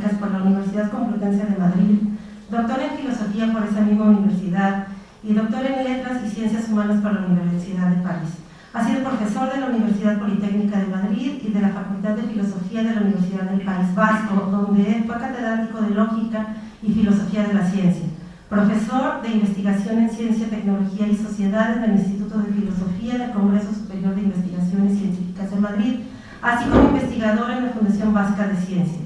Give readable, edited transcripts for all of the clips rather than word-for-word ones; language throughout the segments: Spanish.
Matemáticas por la Universidad Complutense de Madrid, doctor en Filosofía por esa misma universidad y doctor en Letras y Ciencias Humanas por la Universidad de París. Ha sido profesor de la Universidad Politécnica de Madrid y de la Facultad de Filosofía de la Universidad del País Vasco, donde fue catedrático de Lógica y Filosofía de la Ciencia. Profesor de Investigación en Ciencia, Tecnología y Sociedad en el Instituto de Filosofía del Congreso Superior de Investigaciones Científicas de Madrid, así como investigador en la Fundación Vasca de Ciencia.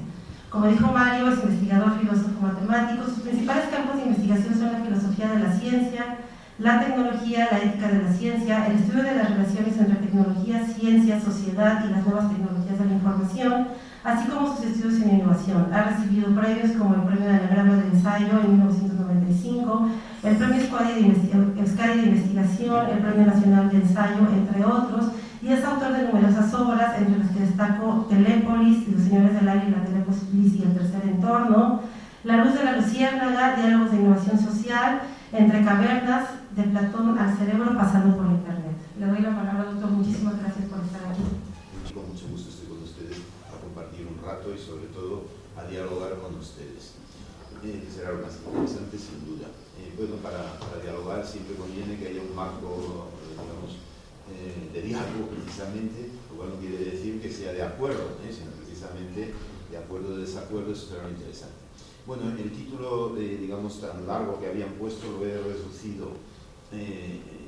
Como dijo Mario, es investigador, filósofo, matemático. Sus principales campos de investigación son la filosofía de la ciencia, la tecnología, la ética de la ciencia, el estudio de las relaciones entre tecnología, ciencia, sociedad y las nuevas tecnologías de la información, así como sus estudios en innovación. Ha recibido premios como el Premio de Anagrama del Ensayo en 1995, el Premio Euskadi de Investigación, el Premio Nacional de Ensayo, entre otros, y es autor de numerosas obras, entre las que destaco Telépolis, Los Señores del Aire y la Telépolis y el Tercer Entorno, La Luz de la Luciérnaga, Diálogos de Innovación Social, Entre Cavernas, de Platón al Cerebro, pasando por Internet. Le doy la palabra, doctor. Muchísimas gracias por estar aquí. Con mucho gusto estoy con ustedes a compartir un rato y sobre todo a dialogar con ustedes. Será lo más interesante, sin duda. Bueno, para dialogar siempre conviene que haya un marco, digamos, de diálogo precisamente, lo cual no quiere decir que sea de acuerdo, sino precisamente de acuerdo o desacuerdo. Eso será lo interesante. Bueno, el título, digamos, tan largo que habían puesto lo he reducido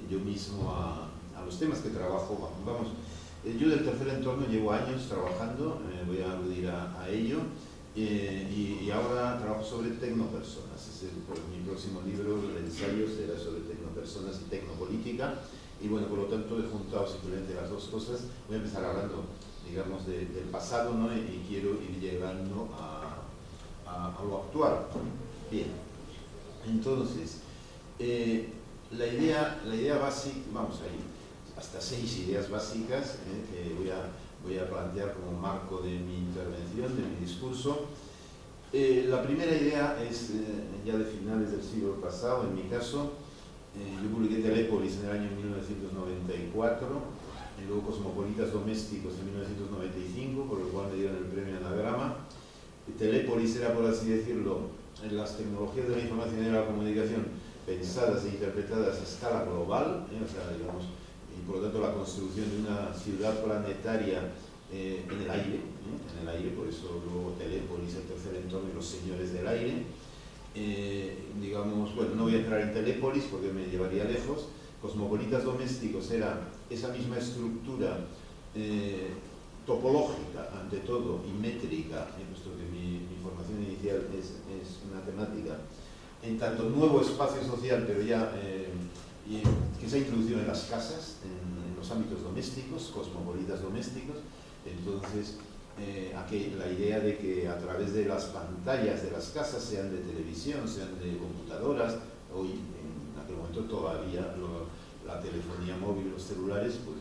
yo mismo a los temas que trabajo. Vamos, yo del tercer entorno llevo años trabajando, voy a aludir a ello, y ahora trabajo sobre tecnopersonas. Mi próximo libro de ensayos será sobre tecnopersonas y tecnopolítica, y bueno, por lo tanto he juntado simplemente las dos cosas. Voy a empezar hablando, digamos, del pasado, ¿no? Y quiero ir llegando a lo actual. Bien, entonces, la idea básica, vamos, hay hasta 6 ideas básicas que voy a plantear como marco de mi intervención, de mi discurso. La primera idea es ya de finales del siglo pasado, en mi caso. Yo publiqué Telépolis en el año 1994, y luego Cosmopolitas Domésticos en 1995, por lo cual me dieron el premio Anagrama. Telépolis era, por así decirlo, en las tecnologías de la información y de la comunicación pensadas e interpretadas a escala global, o sea, digamos, y por lo tanto la construcción de una ciudad planetaria en el aire, por eso luego Telépolis, el tercer entorno y los señores del aire. Digamos, bueno, no voy a entrar en Telépolis porque me llevaría lejos. Cosmopolitas Domésticos era esa misma estructura topológica, ante todo, y métrica, puesto que mi formación inicial es matemática, en tanto nuevo espacio social, pero ya que se ha introducido en las casas, en los ámbitos domésticos, cosmopolitas domésticos. Entonces, aquí la idea de que a través de las pantallas de las casas, sean de televisión, sean de computadoras, hoy en aquel momento todavía la telefonía móvil, los celulares, pues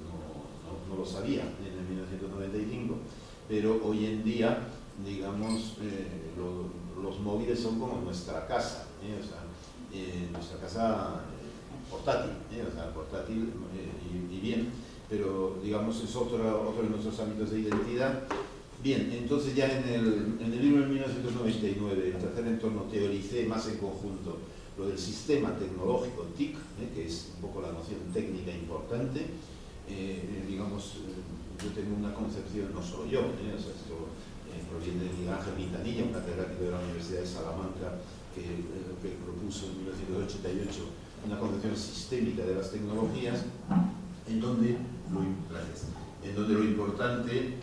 no lo sabía en el 1995, pero hoy en día, digamos, los móviles son como nuestra casa, o sea, nuestra casa portátil, o sea, portátil y bien, pero digamos es otro de nuestros ámbitos de identidad. Bien, entonces ya en el libro de 1999, el tercer entorno, teoricé más en conjunto lo del sistema tecnológico TIC, que es un poco la noción técnica importante. Digamos, yo tengo una concepción, no solo yo, o sea, esto proviene de Miguel Ángel Quintanilla, un catedrático de la Universidad de Salamanca, que propuso en 1988 una concepción sistémica de las tecnologías, en donde lo importante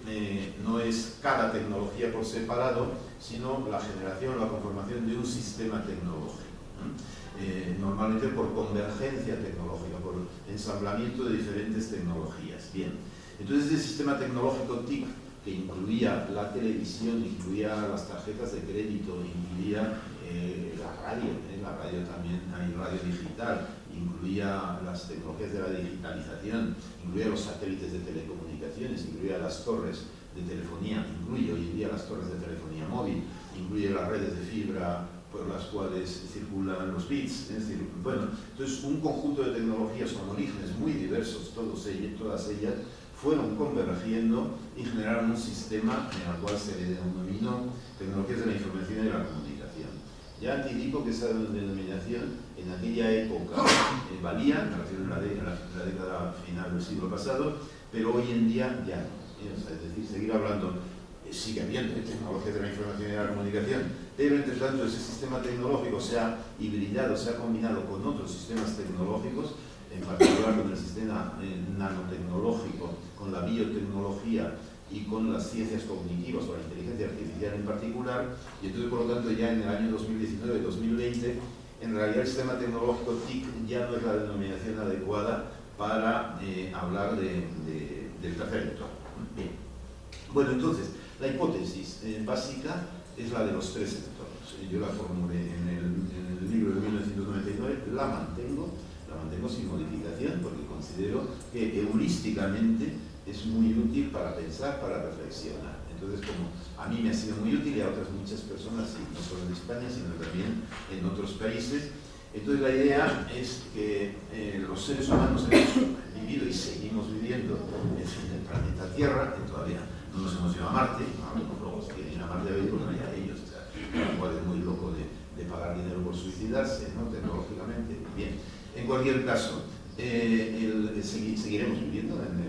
no es cada tecnología por separado, sino la generación, la conformación de un sistema tecnológico. Normalmente por convergencia tecnológica, por ensamblamiento de diferentes tecnologías. Bien, entonces el sistema tecnológico TIC, que incluía la televisión, incluía las tarjetas de crédito, incluía la radio también, hay radio digital, incluía las tecnologías de la digitalización, incluía los satélites de telecomunicaciones, incluía las torres de telefonía, incluye hoy en día las torres de telefonía móvil, incluye las redes de fibra por las cuales circulan los bits, es decir, bueno, entonces un conjunto de tecnologías con orígenes muy diversos, todas ellas, fueron convergiendo y generaron un sistema en el cual se le denominó tecnologías de la información y de la comunicación. Ya anticipo que esa denominación en aquella época valía, me refiero a la década final del siglo pasado, pero hoy en día ya no. O sea, es decir, seguir hablando, sigue habiendo tecnologías de la información y de la comunicación, pero entre tanto ese sistema tecnológico se ha hibridado, se ha combinado con otros sistemas tecnológicos, en particular con el sistema nanotecnológico, con la biotecnología y con las ciencias cognitivas o la inteligencia artificial en particular, y entonces por lo tanto ya en el año 2019-2020 en realidad el sistema tecnológico TIC ya no es la denominación adecuada para hablar del tercer entorno. Bien. Bueno, entonces la hipótesis básica es la de los tres entornos. Yo la formulé en el libro de 1999, la mantengo sin modificación porque considero que heurísticamente es muy útil para pensar, para reflexionar. Entonces, como a mí me ha sido muy útil y a otras muchas personas, no solo en España, sino también en otros países, entonces la idea es que los seres humanos hemos vivido y seguimos viviendo en el planeta Tierra, que todavía no nos hemos ido a Marte, algunos locos quieren ir a Marte hoy, pues allá ellos, o sea, cada cual es muy loco de pagar dinero por suicidarse, ¿no? Tecnológicamente. Bien, en cualquier caso, seguiremos viviendo en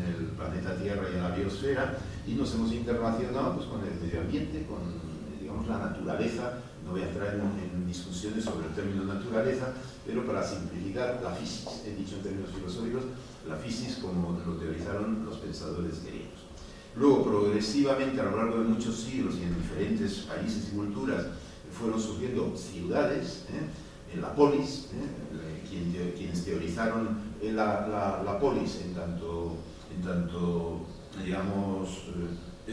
el planeta Tierra y en la biosfera, y nos hemos interrelacionado pues, con el medio ambiente, con digamos, la naturaleza. No voy a entrar en discusiones sobre el término naturaleza, pero para simplificar, la physis, he dicho en términos filosóficos, la physis como lo teorizaron los pensadores griegos. Luego, progresivamente, a lo largo de muchos siglos y en diferentes países y culturas, fueron surgiendo ciudades, la polis, quienes teorizaron la polis en tanto digamos,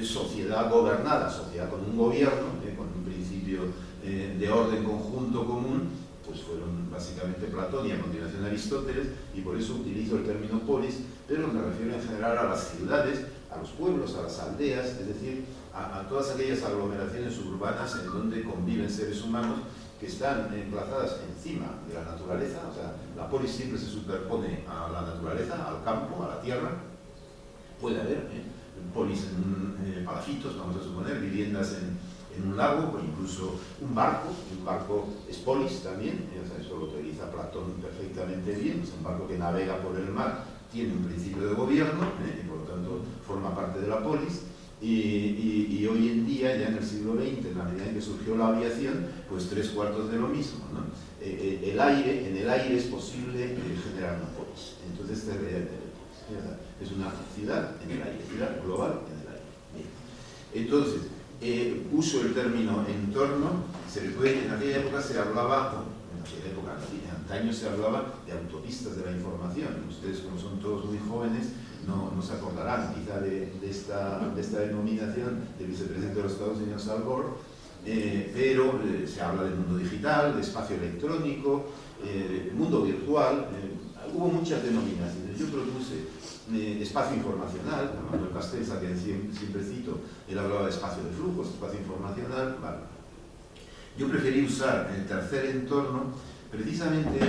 sociedad gobernada, sociedad con un gobierno, con un principio de orden conjunto común, pues fueron básicamente Platón y a continuación Aristóteles, y por eso utilizo el término polis, pero me refiero en general a las ciudades, a los pueblos, a las aldeas, es decir, a todas aquellas aglomeraciones urbanas en donde conviven seres humanos que están emplazadas encima de la naturaleza. O sea, la polis siempre se superpone a la naturaleza, al campo, a la tierra. Puede haber polis en palafitos, vamos a suponer, viviendas en un lago, o incluso un barco es polis también, o sea, eso lo utiliza Platón perfectamente bien, es un barco que navega por el mar, tiene un principio de gobierno, y por lo tanto forma parte de la polis. Y hoy en día, ya en el siglo XX, en la medida en que surgió la aviación, pues 3/4 de lo mismo, ¿no? En el aire es posible generar una polis. Entonces, esta es la idea de polis. Es una ciudad en el aire, ciudad global en el aire. Bien. Entonces, uso el término entorno, en aquella época se hablaba, antaño se hablaba de autopistas de la información. Ustedes, como son todos muy jóvenes, no se acordarán quizá de esta denominación del vicepresidente de los Estados Unidos, Al Gore, pero se habla del mundo digital, de espacio electrónico, mundo virtual. Hubo muchas denominaciones. Yo propuse espacio informacional, Manuel Castells, a quien siempre cito, él hablaba de espacio de flujos, espacio informacional. Vale. Yo preferí usar el tercer entorno precisamente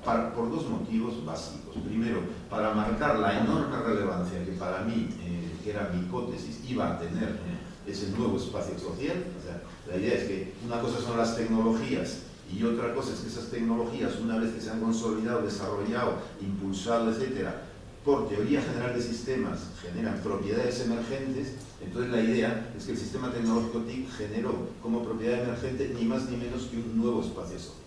por dos motivos básicos. Primero, para marcar la enorme relevancia que para mí, que era mi hipótesis, iba a tener ese nuevo espacio social. O sea, la idea es que una cosa son las tecnologías y otra cosa es que esas tecnologías, una vez que se han consolidado, desarrollado, impulsado, etcétera, por teoría general de sistemas, generan propiedades emergentes. Entonces la idea es que el sistema tecnológico TIC generó como propiedad emergente ni más ni menos que un nuevo espacio social.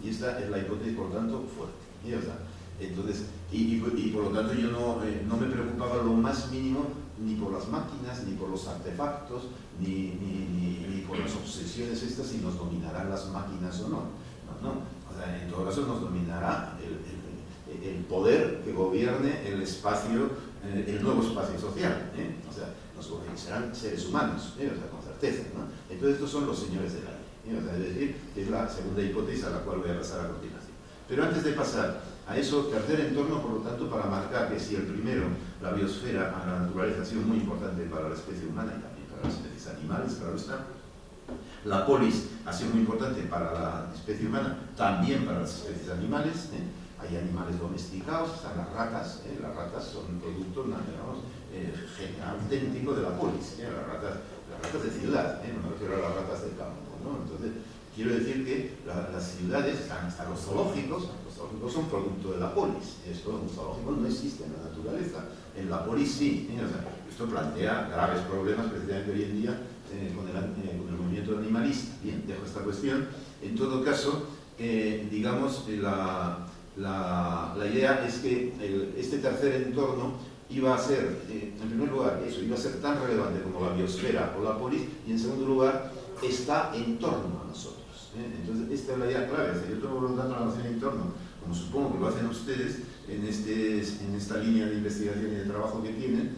Y esta es la hipótesis, por lo tanto, fuerte. O sea, entonces, y por lo tanto yo no me preocupaba lo más mínimo ni por las máquinas, ni por los artefactos, ni por las obsesiones estas, si nos dominarán las máquinas o no. No. O sea, en todo caso nos dominará el poder que gobierne el espacio, el nuevo espacio social. O sea, nos gobernarán seres humanos, o sea, con certeza, ¿no? Entonces estos son los señores del aire. O sea, es decir, que es la segunda hipótesis a la cual voy a pasar a continuación. Pero antes de pasar a eso, tercer entorno, por lo tanto, para marcar que si el primero, la biosfera, a la naturaleza, ha sido muy importante para la especie humana y también para las especies animales, claro está. La polis ha sido muy importante para la especie humana, también para las especies animales. hay animales domesticados, están las ratas son un producto, digamos, auténtico de la polis, las ratas de ciudad, no me refiero a las ratas del campo, ¿no? Entonces, quiero decir que las ciudades, hasta los zoológicos son producto de la polis. Un zoológico no existe en la naturaleza, en la polis sí. O sea, esto plantea graves problemas precisamente hoy en día con el movimiento animalista. Bien, dejo esta cuestión. En todo caso, digamos, la idea es que este tercer entorno iba a ser, en primer lugar, iba a ser tan relevante como la biosfera o la polis, y en segundo lugar, está en torno a nosotros. Entonces, esta es la idea clave. Yo tengo por lo tanto la noción de entorno, como supongo que lo hacen ustedes en esta línea de investigación y de trabajo que tienen.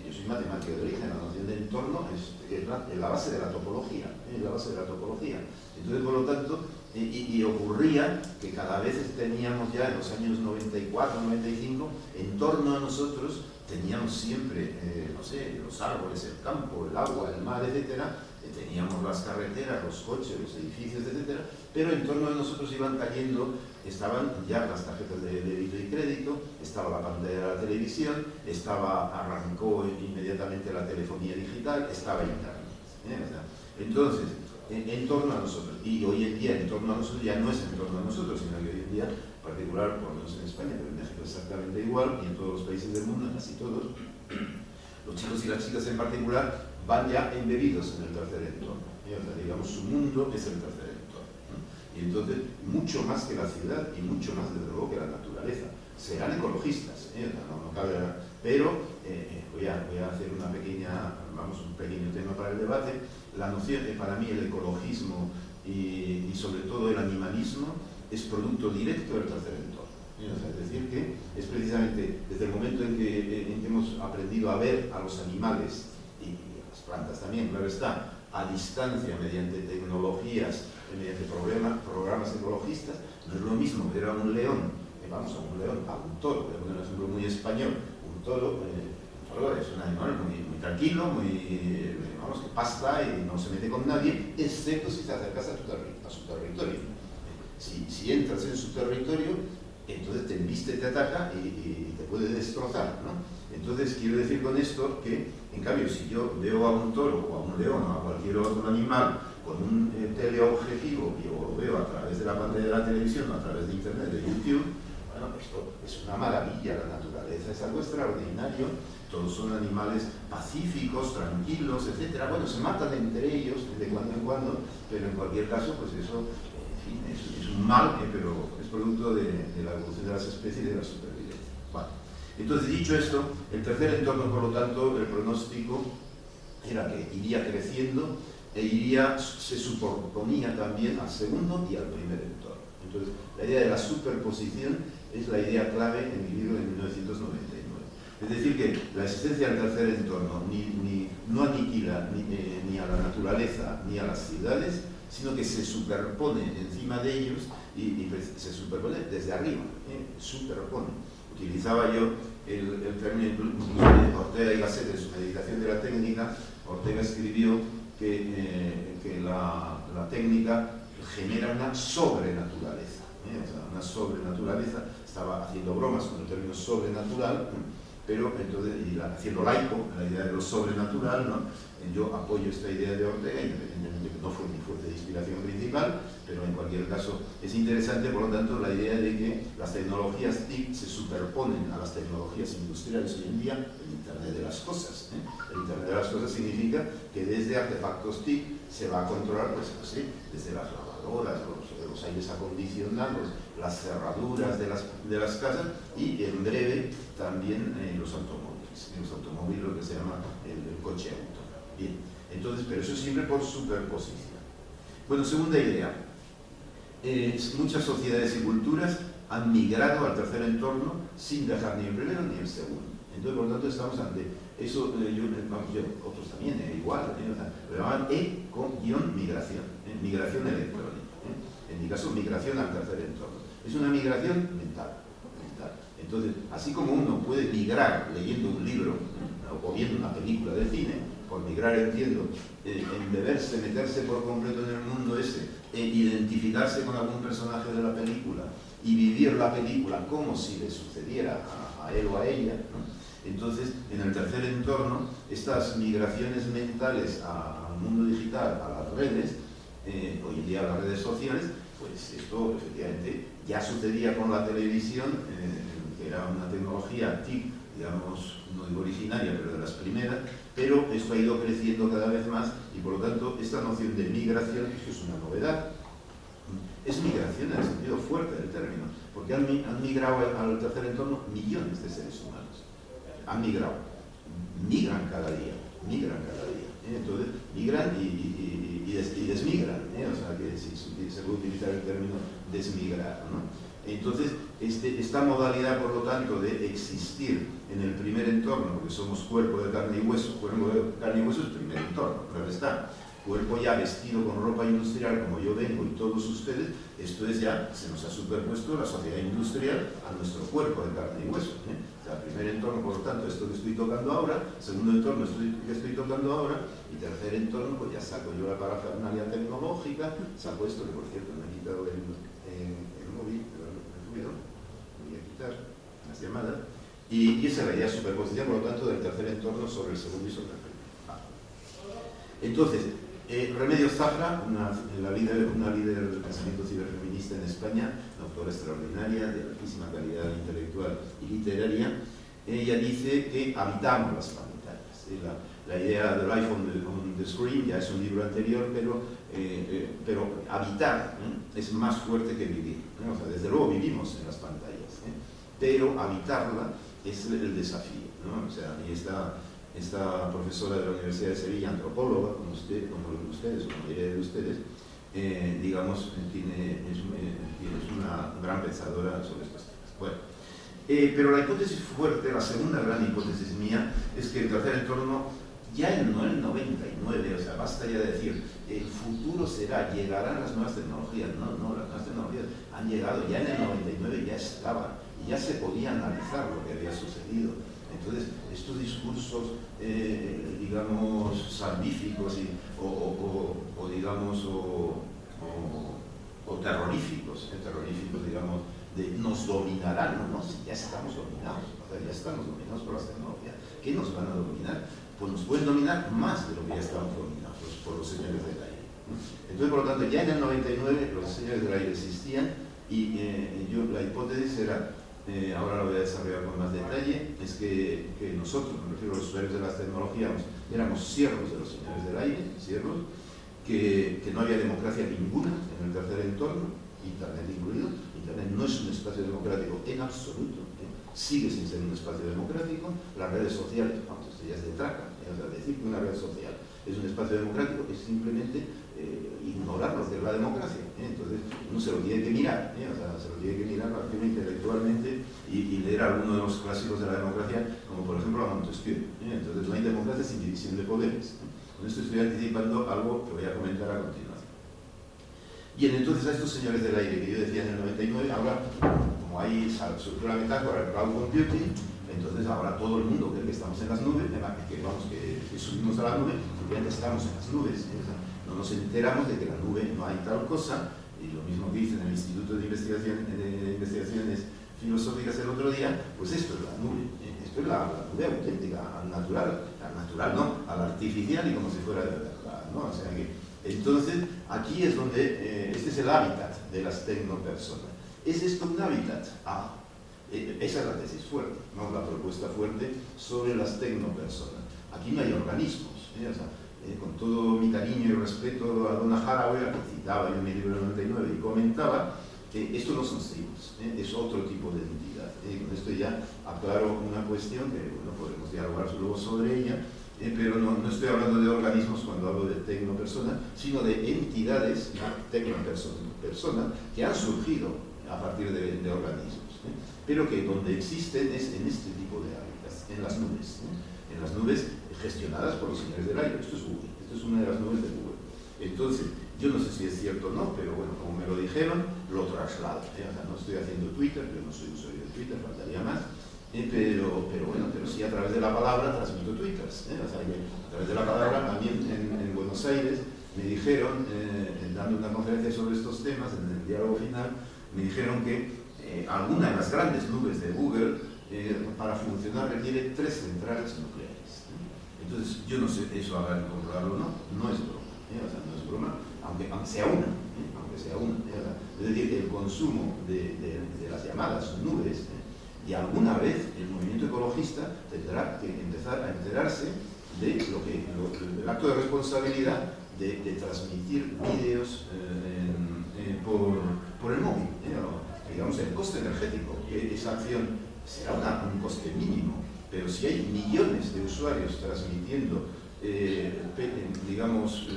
Yo soy matemático de origen, la noción de entorno es la base de la topología. Entonces, por lo tanto, y ocurría que cada vez teníamos ya en los años 94, 95, en torno a nosotros teníamos siempre, no sé, los árboles, el campo, el agua, el mar, etcétera. Teníamos las carreteras, los coches, los edificios, etcétera, pero en torno a nosotros iban cayendo, estaban ya las tarjetas de débito y crédito, estaba la pantalla de la televisión, arrancó inmediatamente la telefonía digital, estaba Internet. O sea, entonces, en torno a nosotros, y hoy en día en torno a nosotros ya no es en torno a nosotros, sino que hoy en día, en particular, por lo menos en España, pero en México exactamente igual, y en todos los países del mundo, casi todos, los chicos y las chicas en particular van ya embebidos en el tercer entorno. Digamos, su mundo es el tercer entorno. Y entonces, mucho más que la ciudad y mucho más, desde luego, que la naturaleza. Serán ecologistas, no cabe, pero voy a hacer un pequeño tema para el debate. La noción de, para mí, el ecologismo y sobre todo el animalismo es producto directo del tercer entorno. Es decir, que es precisamente desde el momento en que hemos aprendido a ver a los animales y a las plantas también, claro está, a distancia mediante tecnologías, mediante programas ecologistas, no es lo mismo ver a un león, a un toro, voy a poner un ejemplo muy español, un toro es un animal muy tranquilo, que pasta y no se mete con nadie, excepto si te acercas a su territorio. Si entras en su territorio, entonces te embiste, te ataca y te puede destrozar, ¿no? Entonces, quiero decir con esto que, en cambio, si yo veo a un toro o a un león o a cualquier otro animal con un teleobjetivo y lo veo a través de la pantalla de la televisión, a través de internet, de YouTube, bueno, esto es una maravilla, la naturaleza es algo extraordinario, todos son animales pacíficos, tranquilos, etc. Bueno, se matan entre ellos de cuando en cuando, pero en cualquier caso, pues eso, en fin, es un mal, pero es producto de la evolución de las especies y de la supervivencia. Bueno, entonces, dicho esto, el tercer entorno, por lo tanto, el pronóstico era que iría creciendo se superponía también al segundo y al primer entorno. Entonces, la idea de la superposición es la idea clave en mi libro de 1999. Es decir, que la existencia del tercer entorno no aniquila ni a la naturaleza ni a las ciudades, sino que se superpone encima de ellos y se superpone desde arriba, superpone. Utilizaba yo el término de Ortega y Gasset en su meditación de la técnica. Ortega escribió que la técnica genera una sobrenaturaleza. O sea, una sobrenaturaleza, estaba haciendo bromas con el término sobrenatural, pero entonces, haciendo laico la idea de lo sobrenatural, ¿no? Yo apoyo esta idea de Ortega, independientemente que no fue mi fuente de inspiración principal, pero en cualquier caso es interesante, por lo tanto, la idea de que las tecnologías TIC se superponen a las tecnologías industriales hoy en día, el Internet de las cosas. El Internet de las cosas significa que desde artefactos TIC se va a controlar, pues no sé, desde las lavadoras, los aires acondicionados, las cerraduras de las casas y en breve también los automóviles, lo que se llama el coche autónomo. Bien, entonces, pero eso siempre por superposición. Bueno, segunda idea. Muchas sociedades y culturas han migrado al tercer entorno sin dejar ni el primero ni el segundo. Entonces, por lo tanto, estamos ante eso, otros también, igual, lo llaman E-migración, migración electrónica. En mi caso, migración al tercer entorno. Es una migración mental. Entonces, así como uno puede migrar leyendo un libro o viendo una película de cine, por migrar entiendo, embeberse, meterse por completo en el mundo ese, identificarse con algún personaje de la película y vivir la película como si le sucediera a él o a ella, ¿no? Entonces, en el tercer entorno, estas migraciones mentales al mundo digital, a las redes, hoy en día a las redes sociales, pues esto efectivamente ya sucedía con la televisión, que era una tecnología TIC, digamos, no digo originaria, pero de las primeras, pero esto ha ido creciendo cada vez más y por lo tanto esta noción de migración, esto es una novedad, es migración en el sentido fuerte del término, porque han migrado al tercer entorno millones de seres humanos. Han migrado, migran cada día. Entonces, migran y desmigran, o sea, que si se puede utilizar el término desmigrar, ¿no? Entonces, esta modalidad, por lo tanto, de existir en el primer entorno, porque somos cuerpo de carne y hueso, cuerpo de carne y hueso es el primer entorno, claro está. Cuerpo ya vestido con ropa industrial, como yo vengo y todos ustedes, esto es ya, se nos ha superpuesto la sociedad industrial a nuestro cuerpo de carne y hueso, ¿eh? O sea, primer entorno, por lo tanto, esto que estoy tocando ahora, segundo entorno, esto que estoy tocando ahora, y tercer entorno, pues ya saco yo la parafernalia tecnológica, saco esto, que por cierto me he quitado el móvil, pero el ruido, me voy a quitar las llamadas, y esa es la idea de superposición, por lo tanto, del tercer entorno sobre el segundo y sobre el primero. Entonces, Remedios Zafra, una líder del pensamiento ciberfeminista en España, una autora extraordinaria, de altísima calidad intelectual y literaria, ella dice que habitamos las pantallas. La idea de Life on the Screen ya es un libro anterior, pero habitar es más fuerte que vivir, ¿no? O sea, desde luego vivimos en las pantallas, pero habitarla es el desafío, ¿no? O sea, y esta profesora de la Universidad de Sevilla, antropóloga, como ustedes, como la mayoría de ustedes, digamos, es una gran pensadora sobre estos temas. Bueno, pero la hipótesis fuerte, la segunda gran hipótesis mía, es que el tercer entorno, ya no el 99, o sea, basta ya de decir, el futuro será, llegarán las nuevas tecnologías. No, las nuevas tecnologías han llegado, ya en el 99 ya estaban, y ya se podía analizar lo que había sucedido. Entonces, estos discursos, digamos, salvíficos o digamos, o terroríficos, digamos, de nos dominarán, no, si ya estamos dominados, o sea, ya estamos dominados por las tecnologías. ¿Qué nos van a dominar? Pues nos pueden dominar más de lo que ya estamos dominados por los señores del aire. Entonces, por lo tanto, ya en el 99 los señores del aire existían y la hipótesis era, ahora lo voy a desarrollar con más detalle, es que nosotros, me refiero a los usuarios de las tecnologías, éramos siervos de los señores del aire, siervos, que no había democracia ninguna en el tercer entorno, Internet incluido. Internet no es un espacio democrático en absoluto, sigue sin ser un espacio democrático. Las redes sociales, vamos, esto ya es de traca, o sea, decir que una red social es un espacio democrático es simplemente ignorar lo que es la democracia. Entonces, uno se lo tiene que mirar, o sea, se lo tiene que mirar intelectualmente y leer algunos de los clásicos de la democracia, como por ejemplo a Montesquieu. Entonces, no hay democracia sin división de poderes. Con esto estoy anticipando algo que voy a comentar a continuación. Bien, entonces a estos señores del aire que yo decía en el 99, ahora, como ahí surgió la metáfora del cloud computing, entonces ahora todo el mundo cree que estamos en las nubes, que subimos a la nube, porque estamos en las nubes. No nos enteramos de que la nube no hay tal cosa, y lo mismo que hice en el Instituto de Investigaciones Filosóficas el otro día, pues esto es la nube, esto es la nube auténtica, al natural no, al artificial y como si fuera de verdad, ¿no? O sea que, entonces, aquí es donde, este es el hábitat de las tecnopersonas. ¿Es esto un hábitat? Esa es la tesis fuerte, ¿no? La propuesta fuerte sobre las tecnopersonas. Aquí no hay organismos, o sea, con todo mi cariño y respeto a Donna Haraway, a que citaba en mi libro 99 y comentaba, esto no son tribus, es otro tipo de entidad. Con esto ya aclaro una cuestión que bueno, podemos dialogar luego sobre ella, pero no estoy hablando de organismos cuando hablo de tecnopersonas, sino de entidades, personas que han surgido a partir de organismos, pero que donde existen es en este tipo de hábitats, en las nubes gestionadas por los señores del aire. Esto es Google, esto es una de las nubes de Google. Entonces, yo no sé si es cierto o no, pero bueno, como me lo dijeron, lo traslado. O sea, no estoy haciendo Twitter, yo no soy usuario de Twitter, faltaría más, pero sí a través de la palabra transmito twitters. O sea, que a través de la palabra, a mí en Buenos Aires me dijeron, dando una conferencia sobre estos temas, en el diálogo final, me dijeron que alguna de las grandes nubes de Google, para funcionar, requiere 3 centrales nucleares. Entonces, yo no sé, eso habrá que comprobarlo o no, no es broma. O sea, no es broma, aunque sea una. Es decir, el consumo de las llamadas nubes, y alguna vez el movimiento ecologista tendrá que empezar a enterarse de del acto de responsabilidad de transmitir vídeos por el móvil. Digamos, el coste energético, que esa acción será un coste mínimo, pero si hay millones de usuarios transmitiendo, digamos,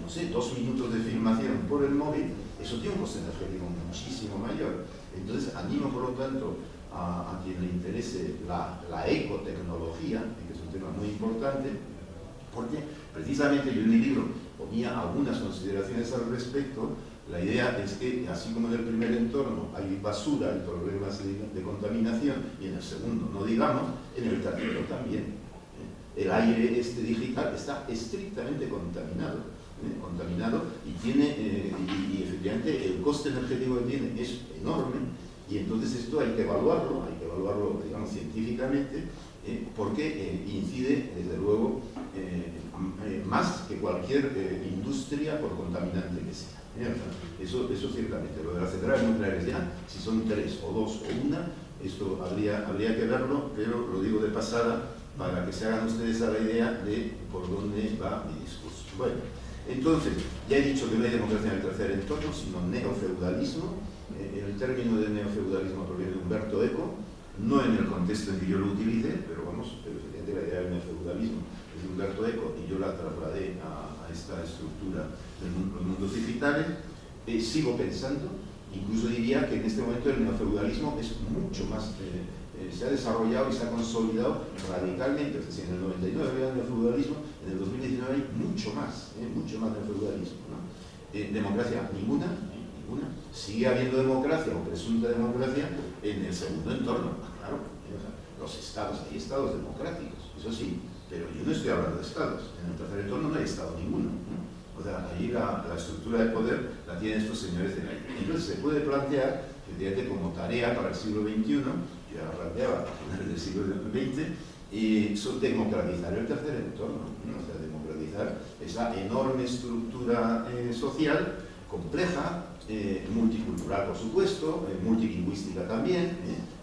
no sé, 2 minutos de filmación por el móvil, eso tiene un coste energético muchísimo mayor. Entonces, animo, por lo tanto, a quien le interese la ecotecnología, que es un tema muy importante, porque precisamente yo en mi libro ponía algunas consideraciones al respecto. La idea es que, así como en el primer entorno hay basura y problemas de contaminación, y en el segundo no digamos, en el tercero también. El aire digital está estrictamente contaminado y efectivamente el coste energético que tiene es enorme, y entonces esto hay que evaluarlo, digamos, científicamente, porque incide, desde luego, más que cualquier industria, por contaminante que sea. Eso ciertamente. Lo de las centrales nucleares, ya, si son 3 o 2 o 1, esto habría que verlo, pero lo digo de pasada para que se hagan ustedes a la idea de por dónde va mi discurso. Bueno, entonces, ya he dicho que no hay democracia en el tercer entorno, sino neofeudalismo. El término de neofeudalismo proviene de Umberto Eco, no en el contexto en que yo lo utilicé, pero efectivamente la idea del neofeudalismo es de Umberto Eco, y yo la trasladé a esta estructura de los mundos digitales. Sigo pensando, incluso diría que en este momento el neofeudalismo es mucho más, se ha desarrollado y se ha consolidado radicalmente. Es decir, en el 99 había neofeudalismo, en el 2019 hay mucho más neofeudalismo, ¿no? Democracia ninguna. Sigue habiendo democracia o presunta democracia en el segundo entorno, claro. Los estados, hay estados democráticos, eso sí, pero yo no estoy hablando de estados. En el tercer entorno no hay estado ninguno, ¿no? O sea, allí la estructura de poder la tienen estos señores del aire. Entonces se puede plantear, efectivamente, como tarea para el siglo XXI, yo ya la planteaba a finales del siglo XX, democratizar el tercer entorno, ¿no? O sea, democratizar esa enorme estructura social, compleja, multicultural, por supuesto, multilingüística también,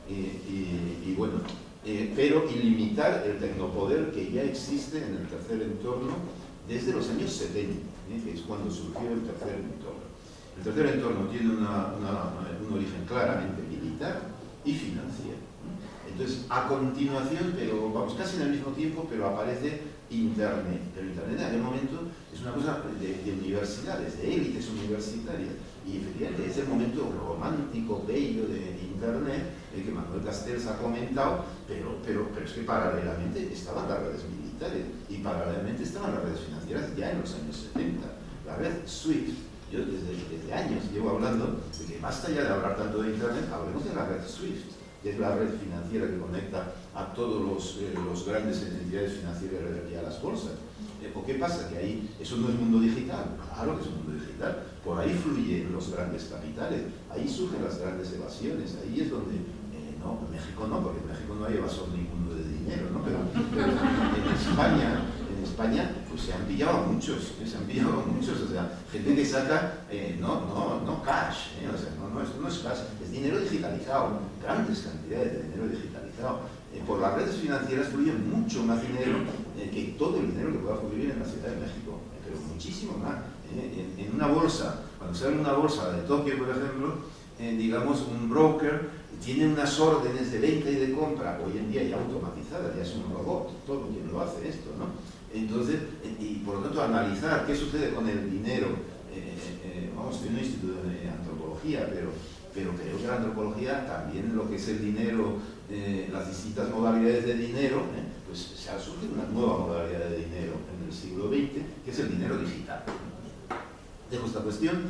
y bueno, pero ilimitar el tecnopoder que ya existe en el tercer entorno desde los años 70, que es cuando surgió el tercer entorno. El tercer entorno tiene un origen claramente militar y financiero. Entonces, a continuación, pero vamos, casi en el mismo tiempo, pero aparece Internet. El Internet en aquel momento es una cosa de universidades, de élites universitarias, y efectivamente es el momento romántico, bello de Internet, que Manuel Castells ha comentado, pero es que paralelamente estaban las redes militares y paralelamente estaban las redes financieras ya en los años 70. La red SWIFT, yo desde años llevo hablando de que basta ya de hablar tanto de Internet, hablemos de la red SWIFT, que es la red financiera que conecta a todos los grandes entidades financieras y a las bolsas. ¿O qué pasa? Que ahí eso no es mundo digital. Claro que es un mundo digital. Por ahí fluyen los grandes capitales, ahí surgen las grandes evasiones, ahí es donde, no, en México no, porque en México no hay evasor ninguno de dinero, ¿no? Pero en España pues se han pillado muchos, o sea, gente que saca, no cash, o sea, esto no es cash, es dinero digitalizado, grandes cantidades de dinero digitalizado. Por las redes financieras fluye mucho más dinero que todo el dinero que pueda fluir en la Ciudad de México, pero muchísimo más. En una bolsa, cuando se abre una bolsa de Tokio, por ejemplo, digamos, un broker tiene unas órdenes de venta y de compra, hoy en día ya automatizadas, ya es un robot, todo quien lo hace esto, ¿no? Entonces, y por lo tanto, analizar qué sucede con el dinero, vamos, estoy en un instituto de antropología, pero creo que la antropología también lo que es el dinero, las distintas modalidades de dinero, pues se ha surgido una nueva modalidad de dinero en el siglo XX, que es el dinero digital. Dejo esta cuestión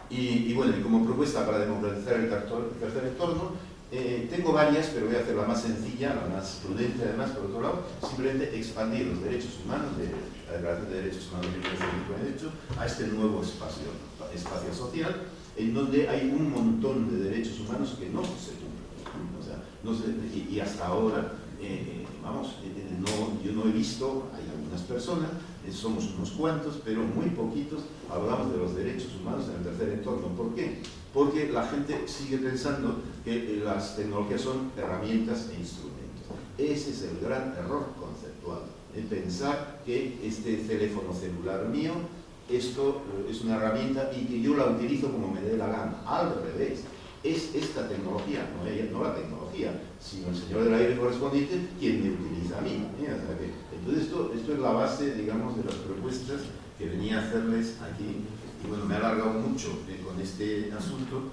y bueno, y como propuesta para democratizar el tercer entorno, Tengo varias, pero voy a hacer la más sencilla, la más prudente además, por otro lado, simplemente expandir los derechos humanos de la Declaración de Derechos Humanos de 1958 a este nuevo espacio social, en donde hay un montón de derechos humanos que no se cumplen. O sea, y hasta ahora, yo no he visto, hay algunas personas, somos unos cuantos, pero muy poquitos, hablamos de los derechos humanos en el tercer entorno. ¿Por qué? Porque la gente sigue pensando que las tecnologías son herramientas e instrumentos. Ese es el gran error conceptual, pensar que este teléfono celular mío, esto es una herramienta y que yo la utilizo como me dé la gana. Al revés, es esta tecnología, no la tecnología, sino el señor del aire correspondiente quien me utiliza a mí. O sea que, entonces esto es la base, digamos, de las propuestas que venía a hacerles aquí. Y bueno, me he alargado mucho con este asunto,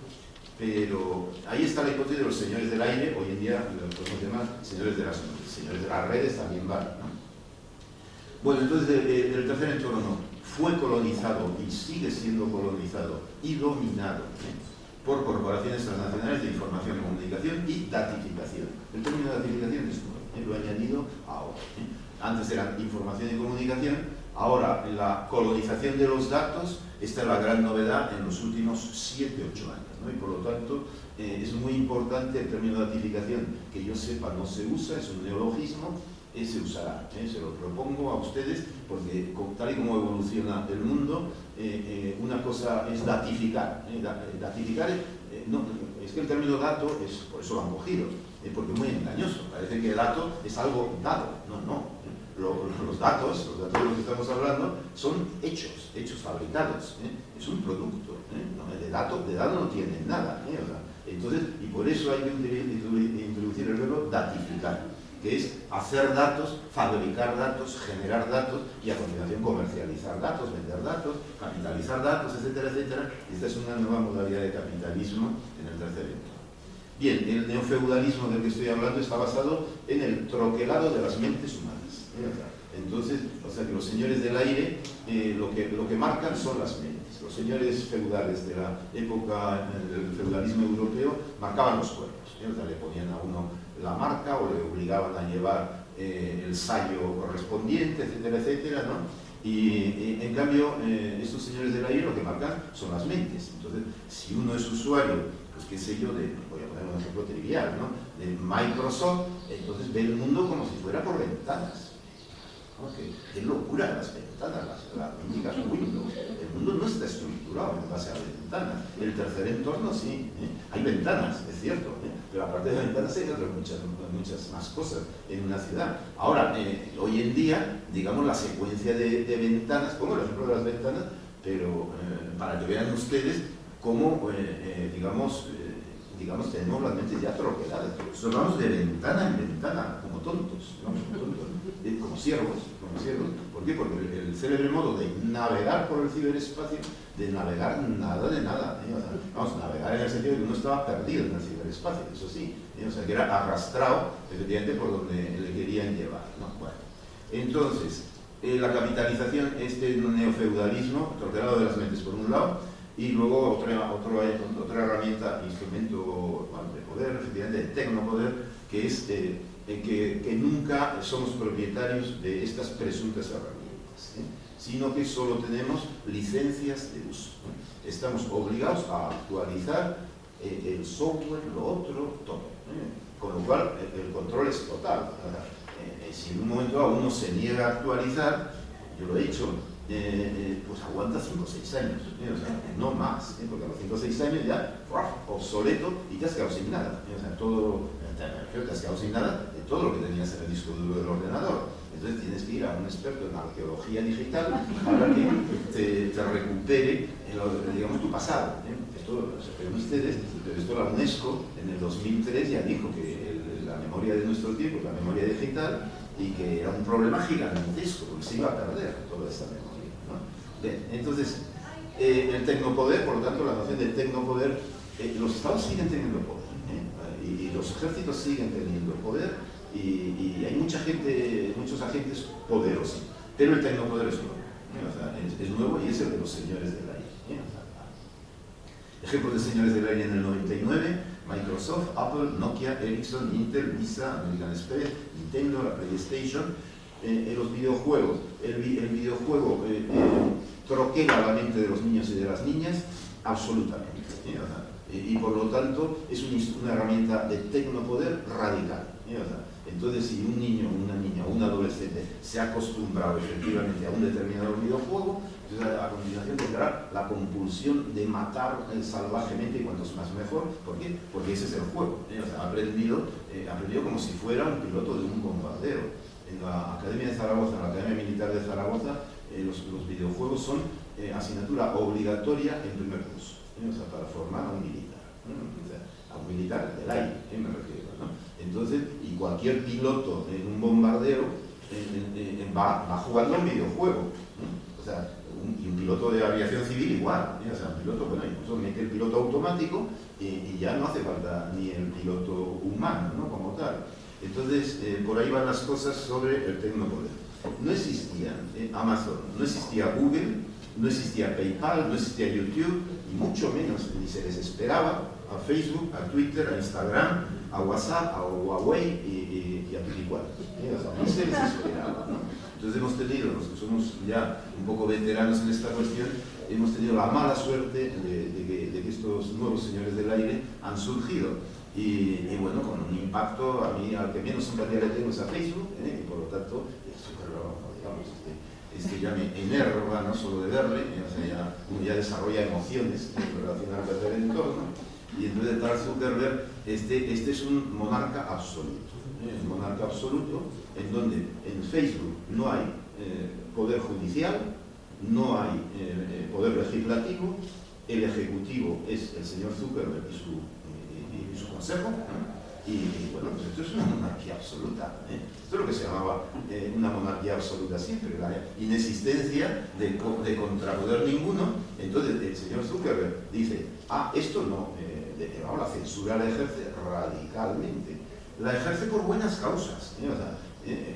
pero ahí está la hipótesis de los señores del aire. Hoy en día lo podemos llamar señores de las redes también van, ¿no? Bueno, entonces el tercer entorno fue colonizado y sigue siendo colonizado y dominado por corporaciones transnacionales de información y comunicación y datificación. El término datificación es nuevo, lo he añadido ahora. Antes era información y comunicación, ahora la colonización de los datos. Esta es la gran novedad en los últimos 7-8 años, ¿no? Y por lo tanto es muy importante el término datificación, que yo sepa no se usa, es un neologismo, se usará, se lo propongo a ustedes, porque tal y como evoluciona el mundo, una cosa es datificar. Datificar es que el término dato, por eso lo han cogido, porque es muy engañoso, parece que el dato es algo dado, no. Los datos de los que estamos hablando son hechos fabricados, es un producto, de dato no tienen nada, o sea, entonces, y por eso hay que introducir el verbo datificar, que es hacer datos, fabricar datos, generar datos y a continuación comercializar datos, vender datos, capitalizar datos, etcétera, etcétera. Esta es una nueva modalidad de capitalismo en el tercer entorno. Bien, el neofeudalismo del que estoy hablando está basado en el troquelado de las mentes humanas. Entonces, o sea que los señores del aire lo que marcan son las mentes. Los señores feudales de la época del feudalismo europeo marcaban los cuerpos. O sea, le ponían a uno la marca o le obligaban a llevar el sayo correspondiente, etcétera, etcétera, ¿no? Y en cambio, estos señores del aire lo que marcan son las mentes. Entonces, si uno es usuario, pues qué sé yo, voy a poner un ejemplo trivial, ¿no? De Microsoft, entonces ve el mundo como si fuera por ventanas. Qué locura las ventanas, las míticas Windows. El mundo no está estructurado en base a ventanas. El tercer entorno sí, hay ventanas, es cierto, pero aparte de ventanas hay otras muchas más cosas en una ciudad. Ahora, hoy en día, digamos, la secuencia de ventanas, pongo el ejemplo de las ventanas, pero para que vean ustedes cómo, digamos, tenemos las mentes ya troqueladas. Nosotros vamos de ventana en ventana, como tontos, como ciervos. ¿Por qué? Porque el célebre modo de navegar por el ciberespacio, de navegar nada de nada. Vamos, navegar en el sentido de que uno estaba perdido en el ciberespacio, eso sí. O sea, que era arrastrado, efectivamente, por donde le querían llevar, ¿no? Bueno, entonces, la capitalización, este neofeudalismo, troquelado de las mentes por un lado, y luego otra herramienta, instrumento de poder, efectivamente, de tecnopoder, que es que nunca somos propietarios de estas presuntas herramientas, sino que solo tenemos licencias de uso. Estamos obligados a actualizar el software, lo otro, todo. Con lo cual, el control es total. Si en un momento dado uno se niega a actualizar, yo lo he hecho, pues aguanta 5 o 6 años, o sea, no más, porque a los 5 o 6 años ya obsoleto y te has quedado sin nada, o sea, te has quedado sin nada de todo lo que tenías en el disco duro del ordenador. Entonces tienes que ir a un experto en arqueología digital para que te recupere, digamos, tu pasado. Esto, pero ustedes, esto la UNESCO en el 2003 ya dijo que la memoria de nuestro tiempo es la memoria digital y que era un problema gigantesco porque se iba a perder toda esta memoria, ¿no? Bien, entonces, el tecnopoder, por lo tanto, la noción de tecnopoder, los estados siguen teniendo poder, y los ejércitos siguen teniendo poder, y hay mucha gente, muchos agentes poderosos, pero el tecnopoder es nuevo, o sea, es nuevo y es el de los señores del aire. Ejemplos de señores del aire en el 99, Microsoft, Apple, Nokia, Ericsson, Intel, Visa, American Express, Nintendo, la PlayStation, los videojuegos. El videojuego troquela la mente de los niños y de las niñas absolutamente. Y por lo tanto es una herramienta de tecnopoder radical. Entonces, si un niño, una niña o un adolescente se ha acostumbrado efectivamente a un determinado videojuego, entonces a continuación tendrá la compulsión de matar salvajemente, y cuantos más mejor. ¿Por qué? Porque ese es el juego. Ha aprendido como si fuera un piloto de un bombardero. En la Academia de Zaragoza, en la Academia Militar de Zaragoza, los videojuegos son asignatura obligatoria en primer curso, para formar a un militar. A un militar del aire, me refiero, ¿no? Entonces, y cualquier piloto en un bombardero va jugando un videojuego, ¿no? O sea, y un piloto de aviación civil igual, ¿no? O sea, un piloto, bueno, incluso mete el piloto automático y ya no hace falta ni el piloto humano, ¿no? Como tal. Entonces, por ahí van las cosas sobre el tecnopoder. No existía Amazon, no existía Google, no existía PayPal, no existía YouTube, y mucho menos ni se les esperaba a Facebook, a Twitter, a Instagram, a WhatsApp, a Huawei y a Twitter. O sea, ni se les esperaba, ¿no? Entonces hemos tenido, los que somos ya un poco veteranos en esta cuestión, hemos tenido la mala suerte de que estos nuevos señores del aire han surgido. Y bueno, con un impacto, a mí al que menos simpatía le tengo es a Facebook, y por lo tanto, es que ya me enerva, no solo de verle, o sea, uno ya desarrolla emociones en relación al perder el entorno. Y entonces tal Zuckerberg, este es un monarca absoluto, un monarca absoluto, en donde en Facebook no hay poder judicial, no hay poder legislativo, el ejecutivo es el señor Zuckerberg y su consejo, ¿no? Y bueno, pues esto es una monarquía absoluta. Esto es lo que se llamaba una monarquía absoluta siempre, la inexistencia de contrapoder ninguno. Entonces el señor Zuckerberg dice, esto no, la censura la ejerce radicalmente. La ejerce por buenas causas, o sea,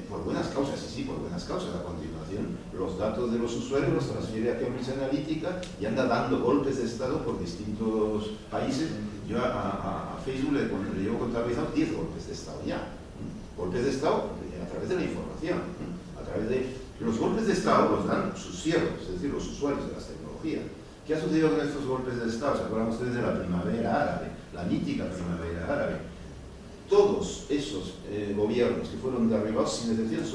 por buenas causas, sí, por buenas causas. A continuación, los datos de los usuarios los transfiere a Cambridge Analytica y anda dando golpes de Estado por distintos países. Yo a Facebook le llevo contabilizado 10 golpes de Estado ya. Golpes de Estado a través de la información. A través de los golpes de Estado los dan sus siervos, es decir, los usuarios de las tecnologías. ¿Qué ha sucedido con estos golpes de Estado? ¿Se acuerdan ustedes de la primavera árabe? La mítica primavera árabe. Todos esos gobiernos que fueron derribados, sin excepción,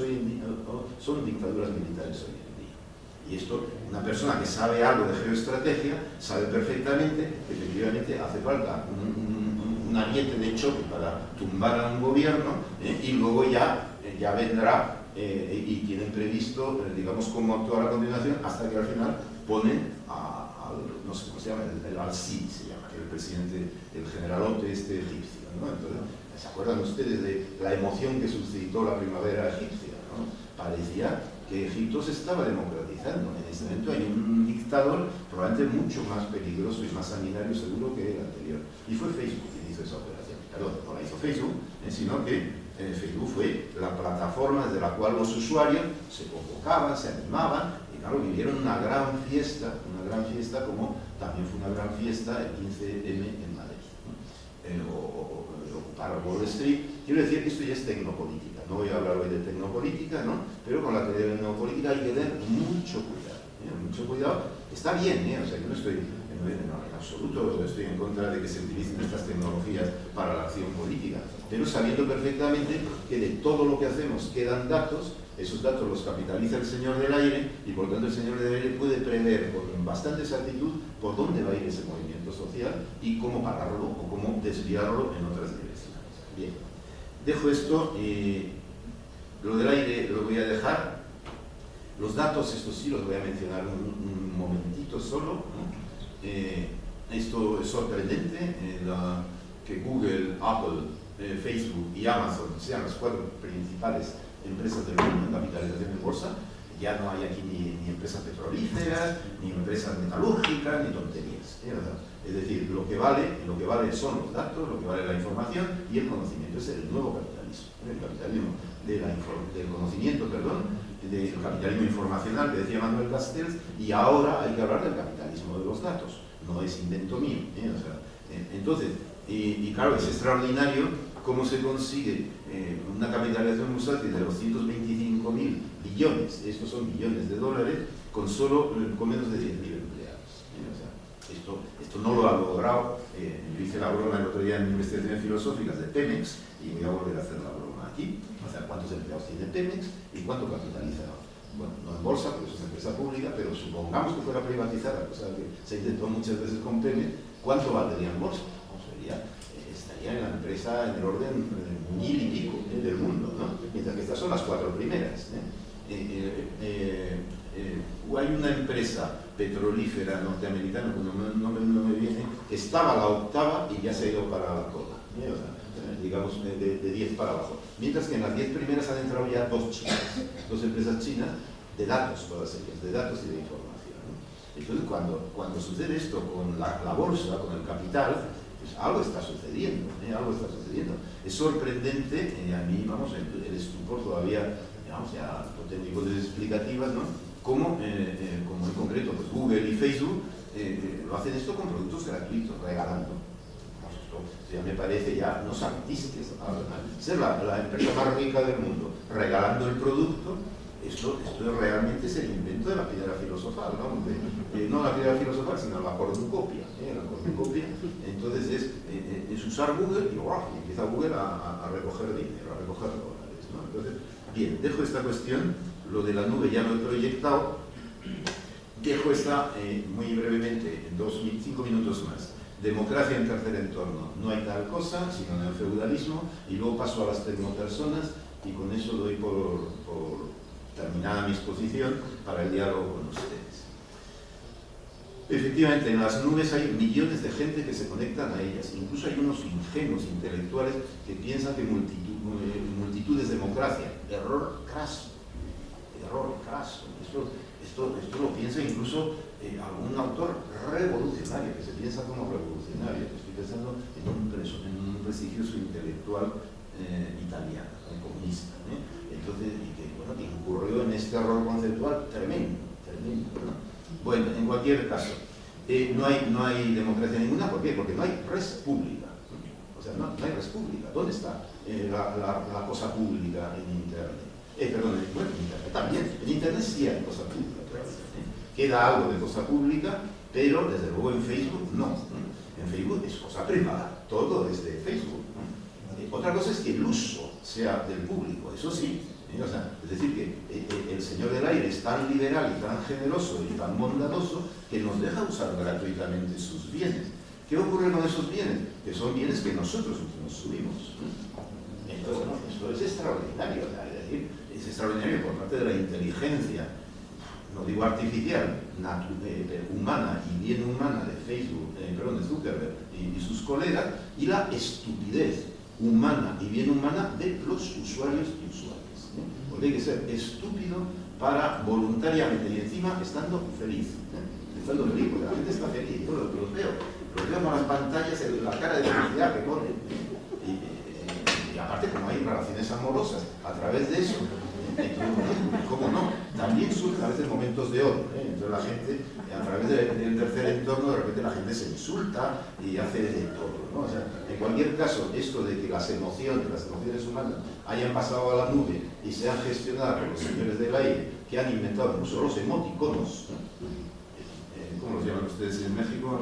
son dictaduras militares hoy en día. Y esto, una persona que sabe algo de geoestrategia, sabe perfectamente que efectivamente hace falta un ariete de choque para tumbar a un gobierno, y luego ya vendrá, y tienen previsto, digamos, cómo actuar a continuación, hasta que al final ponen no sé cómo se llama, el al-Sisi se llama, que es el presidente, el generalote egipcio, ¿no? Entonces, ¿se acuerdan ustedes de la emoción que suscitó la primavera egipcia, ¿no? Parecía que Egipto se estaba democratizando. En este momento hay un dictador probablemente mucho más peligroso y más sanguinario seguro que el anterior. Y fue Facebook quien hizo esa operación. Perdón, no la hizo Facebook, sino que Facebook fue la plataforma desde la cual los usuarios se convocaban, se animaban, y claro, vivieron una gran fiesta como también fue una gran fiesta el 15M en Madrid, ¿no? O ocupar Wall Street. Quiero decir que esto ya es tecnopolítica. No voy a hablar hoy de tecnopolítica, ¿no? Pero con la teoría de tecnopolítica hay que tener mucho cuidado. Mucho cuidado. Está bien, o sea, yo no estoy en absoluto estoy en contra de que se utilicen estas tecnologías para la acción política, pero sabiendo perfectamente que de todo lo que hacemos quedan datos. Esos datos los capitaliza el señor del aire, y por tanto el señor del aire puede prever con bastante exactitud por dónde va a ir ese movimiento social y cómo pararlo o cómo desviarlo en otras direcciones. Bien, dejo esto, lo del aire lo voy a dejar. Los datos, estos sí los voy a mencionar un momentito solo, ¿no? Esto es sorprendente, que Google, Apple, Facebook y Amazon sean las 4 principales empresas del mundo en capitalización en bolsa. Ya no hay aquí ni empresas petrolíferas, ni empresas metalúrgicas, ni tonterías. Es decir, lo que vale son los datos, lo que vale la información y el conocimiento. Es el nuevo capitalismo, el capitalismo del conocimiento, del capitalismo informacional que decía Manuel Castells, y ahora hay que hablar del capitalismo de los datos. No es invento mío, o sea, Entonces, y claro, es extraordinario cómo se consigue una capitalización bursátil de 225.000 billones, estos son billones de dólares, con menos de 10.000 empleados. O sea, esto no lo ha logrado. Yo hice la broma el otro día en investigaciones filosóficas de Pemex y voy a volver a hacer la broma aquí. O sea, ¿cuántos empleados tiene Pemex y cuánto capitaliza? Bueno, no en bolsa, porque eso es una empresa pública, pero supongamos que fuera privatizada, cosa que se intentó muchas veces con Pemex, ¿cuánto valdría en bolsa? Estaría en la empresa en el orden 1000 y pico del mundo, ¿no? Mientras que estas son las 4 primeras. Hay una empresa petrolífera norteamericana, cuyo nombre no me viene, que estaba la 8ª y ya se ha ido para la cola, o sea, digamos de 10 para abajo. Mientras que en las 10 primeras han entrado ya 2 chinas, 2 empresas chinas de datos, todas ellas, de datos y de información, ¿no? Entonces, cuando sucede esto con la bolsa, con el capital, pues algo está sucediendo, algo está sucediendo. Es sorprendente, a mí, vamos, el estupor todavía, digamos, ya no tengo hipótesis explicativas, ¿no? Como en concreto, pues Google y Facebook lo hacen esto con productos gratuitos, regalando. Esto ya me parece ya, no artistas, ser la empresa más rica del mundo, regalando el producto. Esto realmente es el invento de la piedra filosofal, ¿no? No la piedra filosofal, sino la cornucopia. La cornucopia, entonces es usar Google y empieza Google a recoger dinero, a recoger dólares, ¿no? Entonces, bien, dejo esta cuestión, lo de la nube ya lo he proyectado, dejo esta muy brevemente, en 5 minutos más. Democracia en tercer entorno, no hay tal cosa, sino neofeudalismo, y luego paso a las tecnopersonas, y con eso doy por terminada mi exposición para el diálogo con ustedes. Efectivamente, en las nubes hay millones de gente que se conectan a ellas. Incluso hay unos ingenuos intelectuales que piensan que multitud es democracia. Error craso. Error craso. Esto lo piensa incluso algún autor revolucionario, que se piensa como revolucionario. Estoy pensando en un prestigioso intelectual italiano, comunista. Entonces, que incurrió en este error conceptual tremendo, ¿no? Bueno, en cualquier caso, no hay democracia ninguna. ¿Por qué? Porque no hay res pública. O sea, no hay res pública. ¿Dónde está la cosa pública en Internet? Bueno, en Internet también. En Internet sí hay cosa pública. Queda algo de cosa pública, pero desde luego en Facebook no. En Facebook es cosa privada. Todo es de Facebook. Otra cosa es que el uso sea del público, eso sí. O sea, es decir, que el señor del aire es tan liberal y tan generoso y tan bondadoso que nos deja usar gratuitamente sus bienes. ¿Qué ocurre con esos bienes? Que son bienes que nosotros nos subimos. Entonces, bueno, esto es extraordinario. Es decir, es extraordinario por parte de la inteligencia, no digo artificial, humana y bien humana de Facebook, de Zuckerberg y sus colegas, y la estupidez humana y bien humana de los usuarios y usuarias. Porque hay que ser estúpido para voluntariamente y encima estando feliz. Estando feliz, porque la gente está feliz. Yo los veo con las pantallas, la cara de felicidad que ponen. Y aparte, como hay relaciones amorosas a través de eso, ¿cómo no? También surgen a veces momentos de odio. Entonces la gente, a través del tercer entorno, de repente la gente se insulta y hace de todo, ¿no? O sea, en cualquier caso, esto de que las emociones humanas hayan pasado a la nube y sean gestionadas por los señores del aire, que han inventado incluso los emoticonos, ¿cómo los llaman ustedes en México?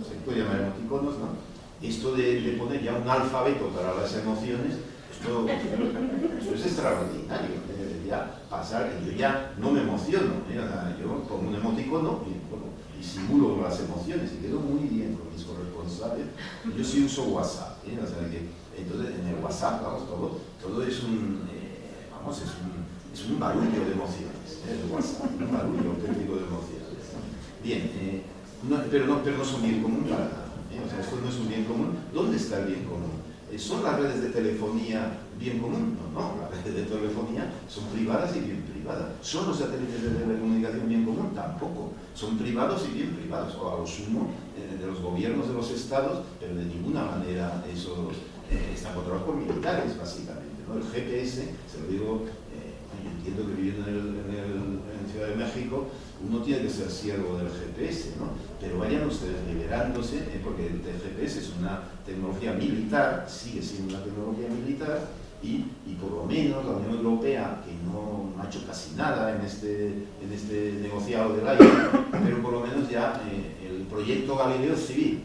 Se puede llamar emoticonos, ¿no? Esto de poner ya un alfabeto para las emociones, esto es extraordinario. Ya pasar, yo ya no me emociono, o sea, yo pongo un emoticono y simulo las emociones y quedo muy bien con mis corresponsales. Yo sí uso WhatsApp, o sea que entonces en el WhatsApp, vamos, todo es un barullo de emociones, el WhatsApp, un barullo auténtico de emociones. Bien, pero no son bien común para nada. O sea, esto no es un bien común. ¿Dónde está el bien común? ¿Son las redes de telefonía bien común? No, las redes de telefonía son privadas y bien privadas. ¿Son los satélites de telecomunicación bien común? Tampoco. Son privados y bien privados, o a lo sumo de los gobiernos de los estados, pero de ninguna manera esos están controlados por militares, básicamente, ¿no? El GPS, se lo digo, yo entiendo que viviendo en el Ciudad de México, uno tiene que ser siervo del GPS, ¿no? Pero vayan ustedes liberándose, porque el GPS es una tecnología militar, sigue siendo una tecnología militar, y por lo menos la Unión Europea, que no ha hecho casi nada en este negociado del aire, pero por lo menos ya el proyecto Galileo es civil,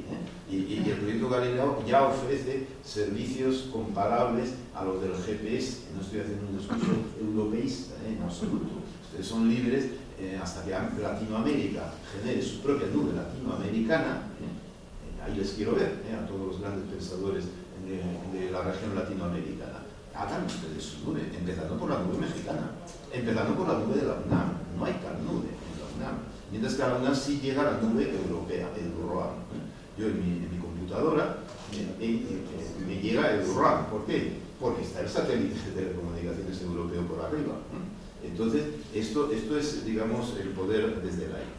y el proyecto Galileo ya ofrece servicios comparables a los del GPS. No estoy haciendo un discurso europeísta, en absoluto. Ustedes son libres hasta que Latinoamérica genere su propia nube latinoamericana. Ahí les quiero ver, a todos los grandes pensadores de la región latinoamericana. Hagan ustedes su nube, empezando por la nube mexicana, empezando por la nube de la UNAM. No hay tal nube en la UNAM. Mientras que a la UNAM sí llega la nube europea, el ROAM. Yo en mi computadora me llega el ROAM. ¿Por qué? Porque está el satélite de telecomunicaciones europeo por arriba. Entonces, esto es, digamos, el poder desde el aire.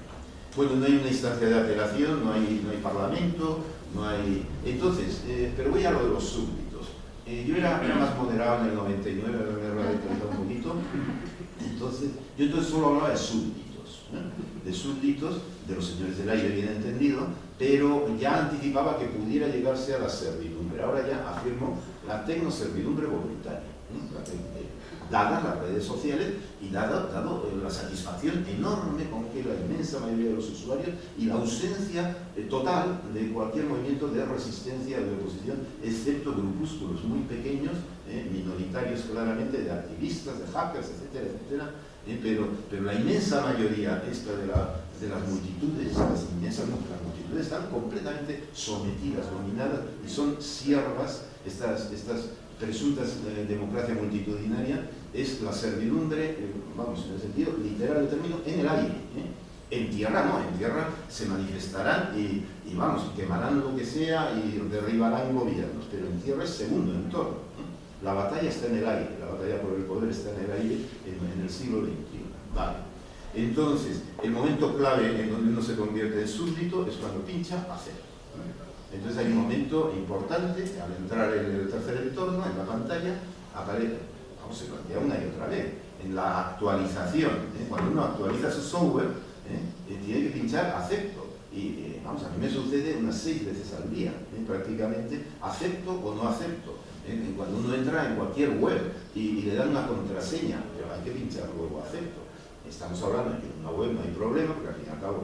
Bueno, no hay una instancia de apelación, no hay parlamento, no hay... Entonces, pero voy a lo de los súbditos. Yo era más moderado en el 99, me he radicalizado un poquito. Yo solo hablaba de súbditos, de súbditos, de los señores del aire, bien entendido, pero ya anticipaba que pudiera llegarse a la servidumbre. Ahora ya afirmo la tecnoservidumbre voluntaria, dadas las redes sociales y dado la satisfacción enorme con que la inmensa mayoría de los usuarios y la ausencia total de cualquier movimiento de resistencia o de oposición, excepto grupúsculos muy pequeños, minoritarios claramente, de activistas, de hackers, etcétera, etcétera, pero la inmensa mayoría esta de las multitudes, las multitudes están completamente sometidas, dominadas, y son siervas, estas presuntas democracia multitudinaria, es la servidumbre, vamos, en el sentido literal del término, en el aire. En tierra no, en tierra se manifestarán y vamos, quemarán lo que sea y derribarán gobiernos, pero en tierra es segundo en todo. La batalla está en el aire, la batalla por el poder está en el aire en el siglo XXI. Vale. Entonces, el momento clave en donde uno se convierte en súbdito es cuando pincha hacer. Entonces hay un momento importante, al entrar en el tercer entorno, en la pantalla, aparece, se plantea una y otra vez, en la actualización. Cuando uno actualiza su software, tiene que pinchar acepto. Y vamos, a mí me sucede unas 6 veces al día, prácticamente, acepto o no acepto. Cuando uno entra en cualquier web y le dan una contraseña, pero hay que pinchar luego acepto. Estamos hablando de que en una web no hay problema, porque al fin y al cabo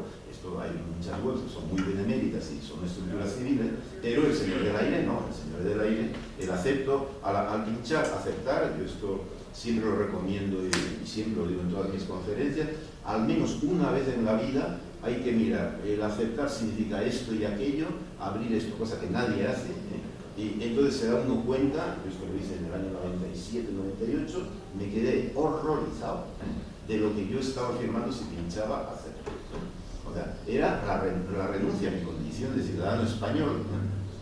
hay muchas webs que son muy beneméritas y son estructuras civiles, pero el señor del aire no, el señor del aire, el acepto, al pinchar, aceptar, yo esto siempre lo recomiendo y siempre lo digo en todas mis conferencias, al menos una vez en la vida hay que mirar, el aceptar significa esto y aquello, abrir esto, cosa que nadie hace, y entonces se da uno cuenta, yo esto lo hice en el año 97-98, me quedé horrorizado de lo que yo estaba afirmando si pinchaba aceptar. O sea, era la renuncia a mi condición de ciudadano español,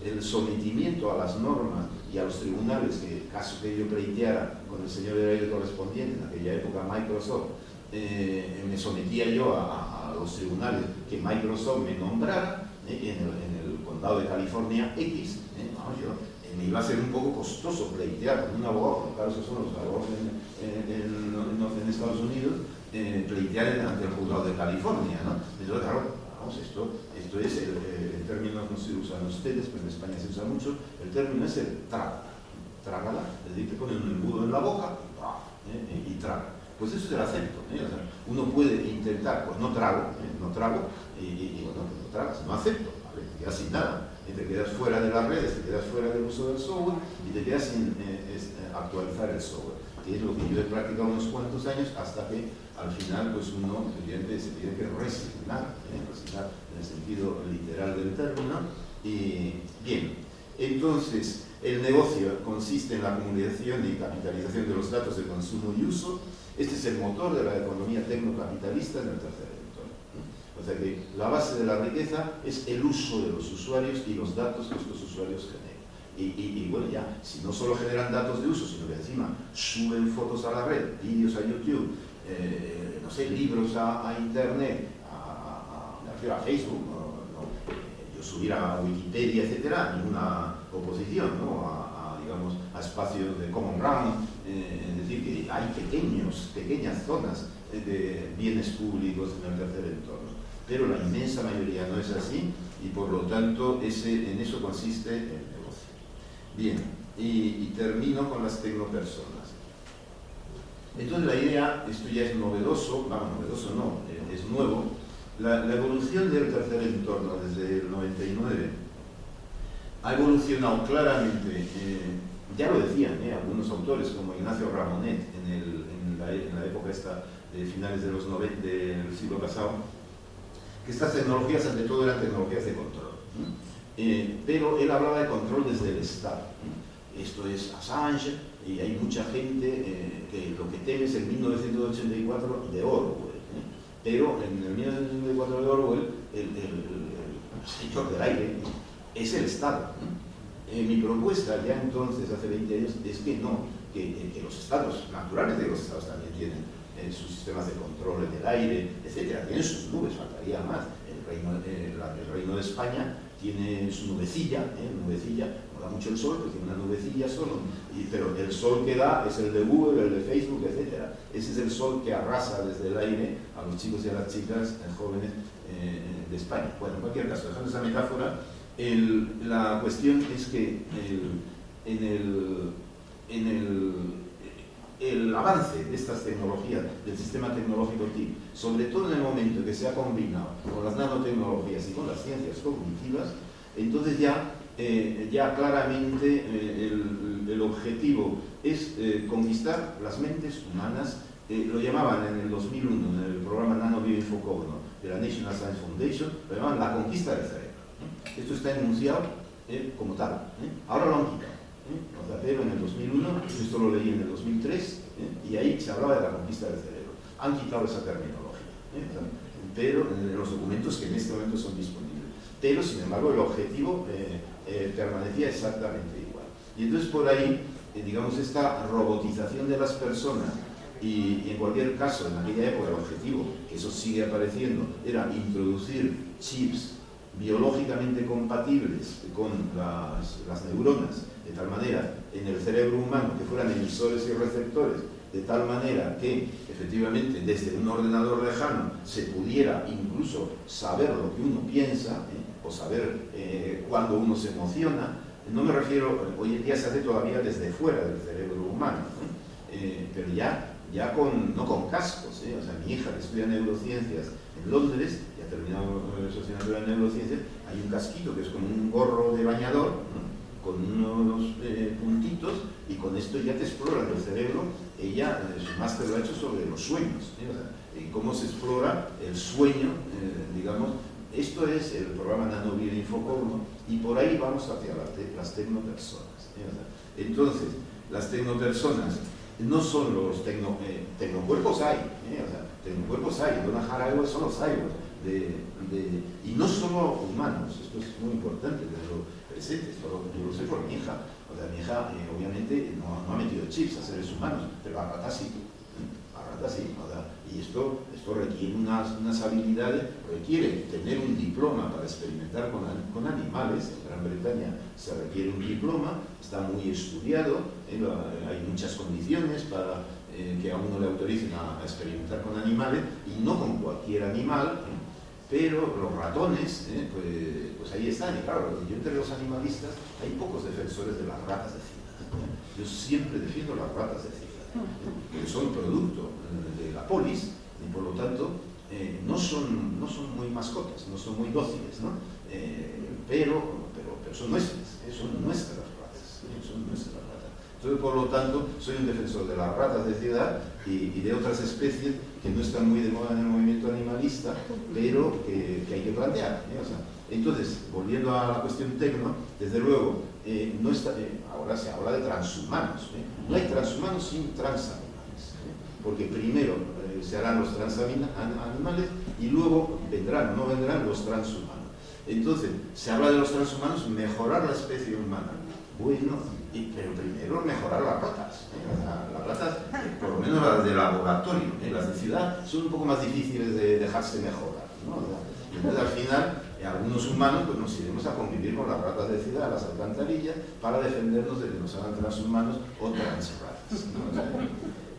el sometimiento a las normas y a los tribunales, que caso que yo pleiteara con el señor del aire correspondiente, en aquella época Microsoft, me sometía yo a los tribunales que Microsoft me nombrara en el condado de California X. Me iba a ser un poco costoso pleitear con un abogado, como claro, esos son los abogados en Estados Unidos, pleitear ante el juzgado de California, ¿no? Entonces, claro, vamos, esto es el término que no se usan ustedes, pero en España se usa mucho, el término es el trágala, es decir, te ponen un embudo en la boca y traga. Pues eso es el acepto, o sea, uno puede intentar, pues no trago, y bueno, pues no tragas, no acepto, ¿vale? Te quedas sin nada. Te quedas fuera de las redes, te quedas fuera del uso del software y te quedas sin actualizar el software, que es lo que yo he practicado unos cuantos años hasta que al final pues uno evidentemente se tiene que resignar en el sentido literal del término. Y bien, entonces el negocio consiste en la acumulación y capitalización de los datos de consumo y uso. Este es el motor de la economía tecnocapitalista en el tercer. O sea que la base de la riqueza es el uso de los usuarios y los datos que estos usuarios generan. Y bueno, ya, si no solo generan datos de uso, sino que encima suben fotos a la red, vídeos a YouTube, no sé, libros a Internet, me refiero a Facebook, yo subir a Wikipedia, etcétera, ninguna oposición, ¿no? digamos, a espacios de common ground, es decir, que hay pequeñas zonas de bienes públicos en el tercer entorno. Pero la inmensa mayoría no es así y por lo tanto en eso consiste el negocio. Bien, y termino con las tecnopersonas. Entonces la idea, esto ya es novedoso, novedoso no, es nuevo. La evolución del tercer entorno desde el 99 ha evolucionado claramente, ya lo decían algunos autores como Ignacio Ramonet en la época esta de finales de los 90 del siglo pasado, que estas tecnologías ante todo eran tecnologías de control, pero él hablaba de control desde el Estado. Esto es Assange y hay mucha gente que lo que teme es el 1984 de Orwell, pero en el 1984 de Orwell el señor del aire es el Estado. Mi propuesta ya entonces, hace 20 años, es que no, que los estados, naturalmente los estados también tienen sus sistemas de control en el aire, etcétera, tienen sus nubes, faltaría más. El Reino de España tiene su nubecilla, no da mucho el sol, pero tiene una nubecilla solo, pero el sol que da es el de Google, el de Facebook, etcétera. Ese es el sol que arrasa desde el aire a los chicos y a las chicas jóvenes de España. Bueno, en cualquier caso, dejando esa metáfora, la cuestión es que el avance de estas tecnologías, del sistema tecnológico TIC, sobre todo en el momento en que se ha combinado con las nanotecnologías y con las ciencias cognitivas, entonces ya claramente el objetivo es conquistar las mentes humanas. Lo llamaban en el 2001, en el programa Nano Bioinfocogno de la National Science Foundation, lo llamaban la conquista del cerebro. Esto está enunciado como tal. Ahora lo han quitado. Pero en el 2001, esto lo leí en el 2003, y ahí se hablaba de la conquista del cerebro. Han quitado esa terminología, pero en los documentos que en este momento son disponibles. Pero, sin embargo, el objetivo permanecía exactamente igual. Y entonces por ahí, digamos, esta robotización de las personas, y en cualquier caso, en aquella época el objetivo, que eso sigue apareciendo, era introducir chips biológicamente compatibles con las neuronas, de tal manera en el cerebro humano que fueran emisores y receptores, de tal manera que efectivamente desde un ordenador lejano se pudiera incluso saber lo que uno piensa, o saber cuando uno se emociona. No me refiero, hoy en día se hace todavía desde fuera del cerebro humano, pero no con cascos. O sea, mi hija que estudia neurociencias en Londres, ya ha terminado su asignatura en neurociencias, hay un casquito que es como un gorro de bañador, con unos puntitos, y con esto ya te explora el cerebro. Ella, su máster lo ha hecho sobre los sueños, o sea, cómo se explora el sueño, digamos. Esto es el programa Nano Bioinfocogno, y por ahí vamos hacia las tecnopersonas. Entonces, las tecnopersonas no son los tecnocuerpos hay, o sea, tecnocuerpos hay, Donna Haraway son los cyborgs, y no solo humanos. Esto es muy importante que lo presente. Esto yo lo sé por mi hija. O sea, mi hija obviamente no ha metido chips a seres humanos, pero a ratas sí. O sea, y esto requiere unas habilidades, requiere tener un diploma para experimentar con animales. En Gran Bretaña se requiere un diploma, está muy estudiado, hay muchas condiciones para que a uno le autoricen a experimentar con animales, y no con cualquier animal. Pero los ratones, pues ahí están. Y claro, yo entre los animalistas hay pocos defensores de las ratas de ciudad. Yo siempre defiendo las ratas de ciudad, que son producto de la polis, y por lo tanto no son muy mascotas, no son muy dóciles, ¿no? Pero son nuestras, son nuestras ratas, son nuestras ratas. Entonces, por lo tanto, soy un defensor de las ratas de ciudad y de otras especies que no están muy de moda en el movimiento animalista, pero que hay que plantear, O sea, entonces, volviendo a la cuestión tecno, desde luego, ahora se habla de transhumanos. No hay transhumanos sin transanimales, porque primero se harán los transanimales y luego no vendrán los transhumanos. Entonces, se habla de los transhumanos, mejorar la especie humana. Bueno, pero primero mejorar las ratas. Las ratas, por lo menos las de laboratorio, las de ciudad, son un poco más difíciles de dejarse mejorar, ¿no? Entonces, al final, algunos humanos pues nos iremos a convivir con las ratas de ciudad, las alcantarillas, para defendernos de que nos hagan transhumanos o transratas, ¿no? O sea,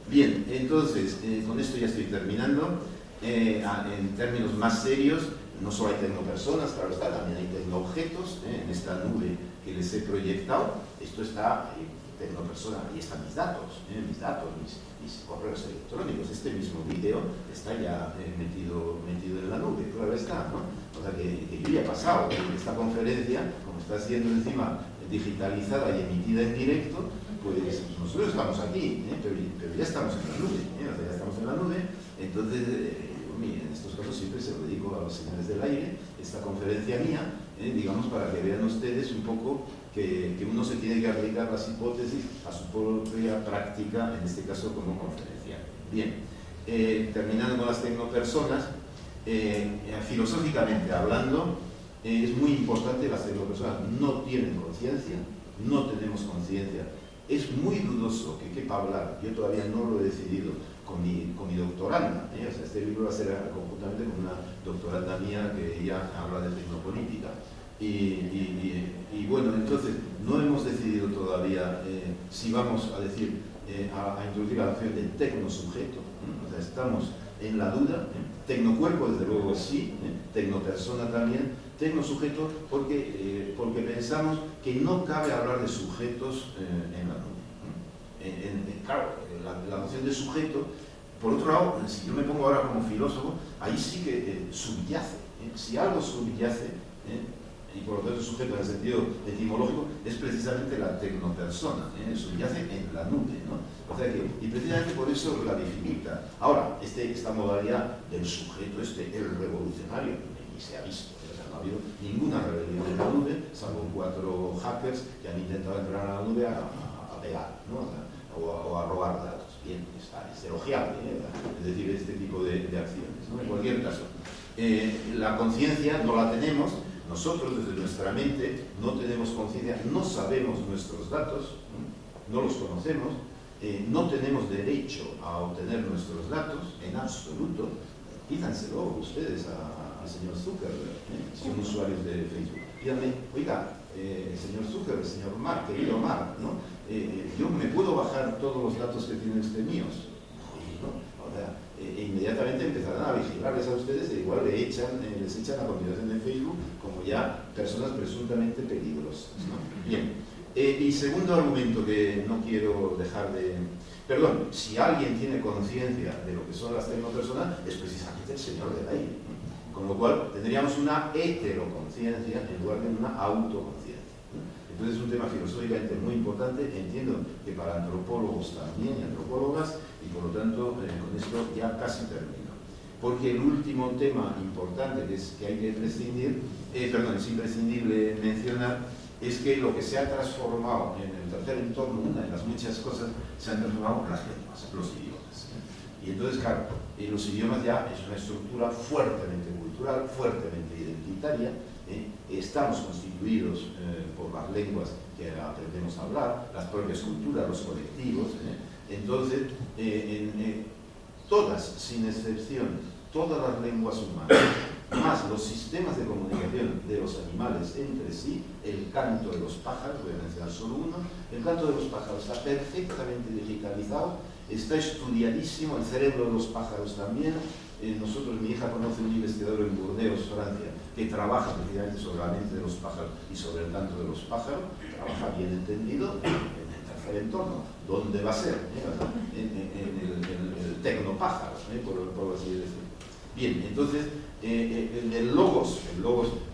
Bien, entonces, con esto ya estoy terminando. En términos más serios, no solo hay tecnopersonas, claro está, también hay tecnoobjetos en esta nube que les he proyectado. Esto está tecnopersona, ahí están mis datos, mis correos electrónicos. Este mismo vídeo está ya metido en la nube, claro está, ¿no? O sea que yo ya he pasado esta conferencia, como está siendo encima digitalizada y emitida en directo, pues nosotros estamos aquí, pero ya estamos en la nube, o sea, ya estamos en la nube. Entonces, en estos casos siempre se lo dedico a los señores del aire, esta conferencia mía, digamos, para que vean ustedes un poco que uno se tiene que aplicar las hipótesis a su propia práctica, en este caso como conferencia. Bien, terminando con las tecnopersonas, filosóficamente hablando, es muy importante, las tecnopersonas no tienen conciencia, no tenemos conciencia. Es muy dudoso que quepa hablar, yo todavía no lo he decidido, con mi doctoranda, o sea, este libro va a ser conjuntamente con una doctoranda mía que ella habla de tecnopolítica. Y bueno, entonces no hemos decidido todavía si vamos a decir, a introducir la noción de tecnosujeto, o sea, estamos en la duda. Tecnocuerpo desde luego sí, tecnopersona también, tecnosujeto porque pensamos que no cabe hablar de sujetos en la nube. Claro, la noción de sujeto, por otro lado, si yo me pongo ahora como filósofo, ahí sí que subyace. Si algo subyace, y por lo tanto sujeto en el sentido etimológico, es precisamente la tecnopersona, subyace en la nube, ¿no? O sea que, y precisamente por eso la dificulta. Ahora, esta modalidad del sujeto, el revolucionario, ni se ha visto. No ha habido ninguna rebelión en la nube, salvo 4 hackers que han intentado entrar a la nube a pegar, ¿no? O a robar datos. Bien, es elogiable, es decir, este tipo de acciones, ¿no? En cualquier caso, la conciencia no la tenemos, nosotros desde nuestra mente no tenemos conciencia, no sabemos nuestros datos, no los conocemos, no tenemos derecho a obtener nuestros datos en absoluto. Pídanselo ustedes al señor Zuckerberg, si son usuarios de Facebook. Pídanle, oiga, señor Zuckerberg, señor Mark, querido Mark, ¿no? Yo me puedo bajar todos los datos que tiene usted míos, ¿no? O sea, inmediatamente empezarán a vigilarles a ustedes e igual les echan a continuación de Facebook como ya personas presuntamente peligrosas, ¿no? Bien, y segundo argumento que no quiero dejar de... Perdón, si alguien tiene conciencia de lo que son las tecnopersonas, es precisamente el señor del aire, ¿no? Con lo cual tendríamos una heteroconciencia en lugar de una autoconciencia, ¿no? Entonces es un tema filosóficamente muy importante, entiendo que para antropólogos también y antropólogas, y por lo tanto con esto ya casi termino. Porque el último tema importante que hay que prescindir, es imprescindible mencionar, es que lo que se ha transformado en el tercer entorno, una de las muchas cosas, se han transformado las lenguas, los idiomas. Y entonces, claro, los idiomas ya es una estructura fuertemente cultural, fuertemente identitaria. Estamos constituidos por las lenguas que aprendemos a hablar, las propias culturas, los colectivos. Entonces, todas, sin excepción, todas las lenguas humanas, más los sistemas de comunicación de los animales entre sí, el canto de los pájaros, voy a mencionar solo uno, el canto de los pájaros está perfectamente digitalizado, está estudiadísimo, el cerebro de los pájaros también. Nosotros, mi hija conoce un investigador en Burdeos, Francia, que trabaja precisamente sobre la mente de los pájaros y sobre el canto de los pájaros, trabaja bien entendido en el tercer entorno. ¿Dónde va a ser? En el tecnopájaro, por así decirlo. Bien, entonces, el logos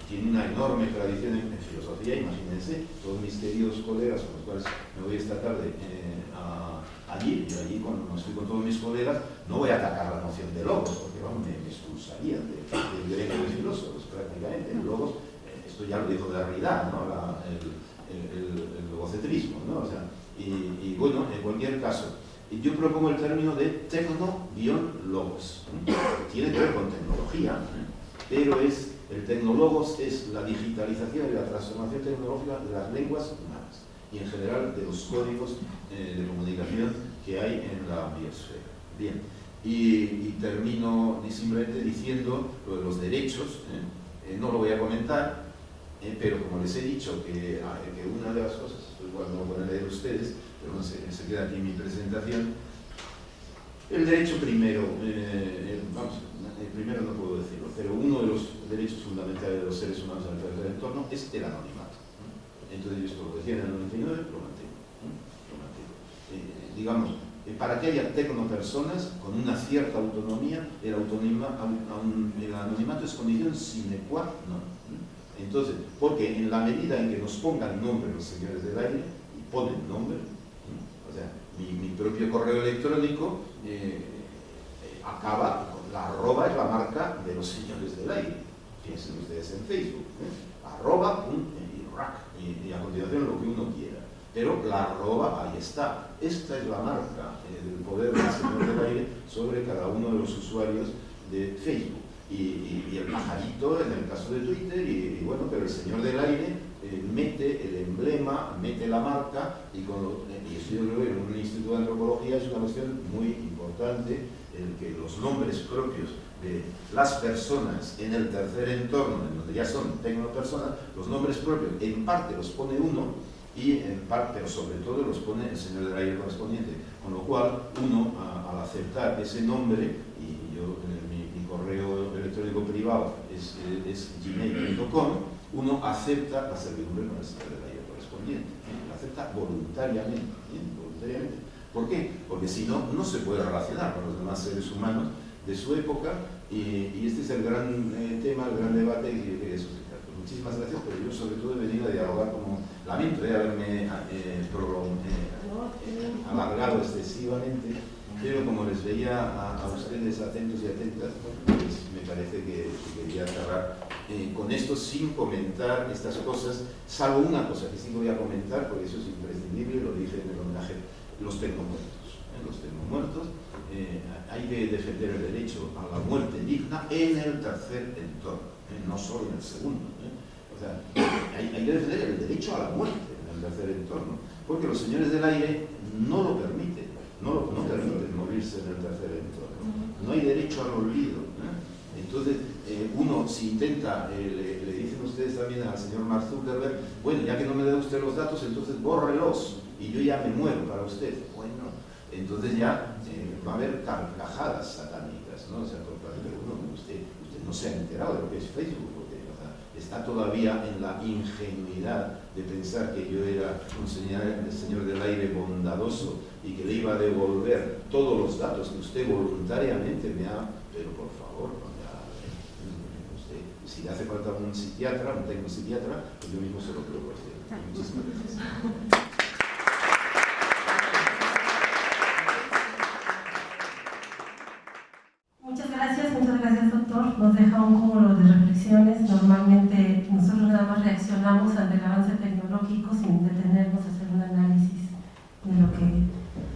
tiene una enorme tradición en filosofía, imagínense, todos mis queridos colegas con los cuales me voy esta tarde allí, yo allí cuando estoy con todos mis colegas, no voy a atacar la noción de logos, porque vamos, me expulsarían del gremio de filósofos prácticamente. El logos, esto ya lo dijo Derrida, ¿no? El logocentrismo, ¿no? O sea, y bueno, en cualquier caso, yo propongo el término de tecno-logos. Tiene que ver con tecnología, pero el tecnologos es la digitalización y la transformación tecnológica de las lenguas humanas y en general de los códigos de comunicación que hay en la biosfera. Bien, y termino simplemente diciendo lo de los derechos, no lo voy a comentar, pero como les he dicho que una de las cosas, igual no lo pueden leer ustedes, pero no se queda aquí mi presentación, El derecho primero, vamos, el primero no puedo decirlo, pero uno de los derechos fundamentales de los seres humanos en el tercer entorno es el anonimato. Entonces, yo esto lo decía en el 99, lo mantengo. Digamos, para que haya tecnopersonas con una cierta autonomía, el anonimato es condición sine qua non. Entonces, porque en la medida en que nos pongan nombre los señores del aire, y ponen nombre, o sea, mi propio correo electrónico acaba, la arroba es la marca de los señores del aire. Piensen ustedes en Facebook, arroba, y a continuación lo que uno quiera. Pero la arroba, ahí está. Esta es la marca del poder del señor del aire sobre cada uno de los usuarios de Facebook. Y el pajarito en el caso de Twitter, y bueno, pero el señor del aire mete el emblema, mete la marca, y eso yo creo que en un instituto de antropología es una cuestión muy importante, el que los nombres propios de las personas en el tercer entorno, en donde ya son tecnopersonas, los nombres propios en parte los pone uno, y en parte, pero sobre todo los pone el señor del aire correspondiente, con lo cual uno al aceptar ese nombre, y yo mi correo electrónico privado es gmail.com, uno acepta la servidumbre con el señor del aire correspondiente, la acepta voluntariamente, voluntariamente. ¿Por qué? Porque si no, no se puede relacionar con los demás seres humanos de su época, y este es el gran tema, el gran debate que quería suscitar. Muchísimas gracias, pero yo sobre todo he venido a dialogar, como lamento de haberme alargado excesivamente, pero como les veía a ustedes atentos y atentas, pues me parece que quería cerrar con esto sin comentar estas cosas, salvo una cosa que sí voy a comentar, porque eso es imprescindible, lo dije en el homenaje, los tecnomuertos. Los tecnomuertos, hay que defender el derecho a la muerte digna en el tercer entorno, no solo en el segundo. O sea, hay que defender el derecho a la muerte en el tercer entorno, porque los señores del aire no lo permiten, no permiten morirse en el tercer entorno. No hay derecho al olvido. Entonces, uno, si intenta, le dicen ustedes también al señor Mark Zuckerberg, bueno, ya que no me da usted los datos, entonces bórrelos y yo ya me muero para usted. Bueno, entonces ya va a haber carcajadas satánicas, ¿no? O sea, por parte de uno, usted no se ha enterado de lo que es Facebook, porque está todavía en la ingenuidad de pensar que yo era un señor del aire bondadoso y que le iba a devolver todos los datos que usted voluntariamente me ha... Pero por favor, usted, si le hace falta un psiquiatra, un tecnopsiquiatra, pues yo mismo se lo proporciono. Muchísimas gracias. Muchas gracias, doctor. Nos deja un cúmulo de reflexiones. Normalmente nosotros nada más reaccionamos ante el avance tecnológico sin detenernos a hacer un análisis de lo que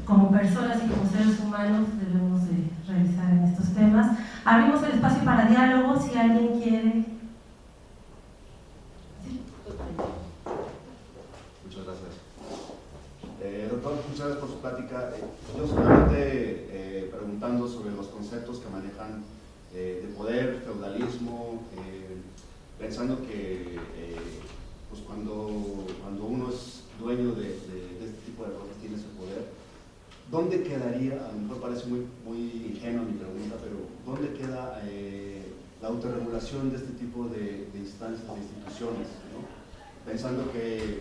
como personas y como seres humanos debemos de revisar en estos temas. Abrimos el espacio para diálogo, si alguien quiere. ¿Sí? Muchas gracias. Doctor, muchas gracias por su plática. Yo solamente preguntando sobre los conceptos que manejan de poder, feudalismo, pensando que pues cuando uno es dueño de este tipo de cosas, tiene ese poder, ¿dónde quedaría, a lo mejor parece muy ingenua mi pregunta, pero ¿dónde queda la autorregulación de este tipo de instancias, de instituciones, ¿no? Pensando que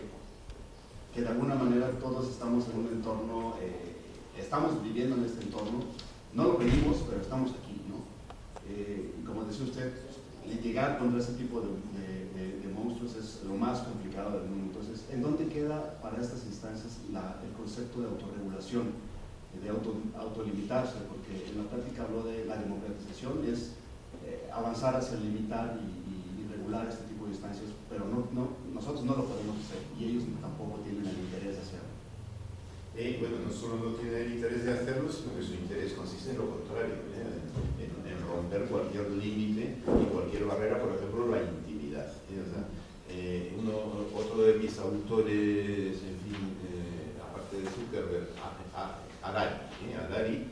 de alguna manera todos estamos en un entorno, estamos viviendo en este entorno, no lo pedimos, pero estamos aquí, ¿no? Y como decía usted, llegar contra ese tipo de monstruos es lo más complicado del mundo. Entonces, ¿en dónde queda para estas instancias el concepto de autorregulación, de autolimitarse? Porque en la práctica habló de la democratización, es avanzar hacia limitar y regular este tipo de instancias, pero nosotros no lo podemos hacer y ellos tampoco tienen el interés de hacerlo. Bueno, no solo no tiene el interés de hacerlo, sino que su interés consiste en lo contrario, en romper cualquier límite y cualquier barrera, por ejemplo, la intimidad. O sea, otro de mis autores, en fin, aparte de Zuckerberg, Harari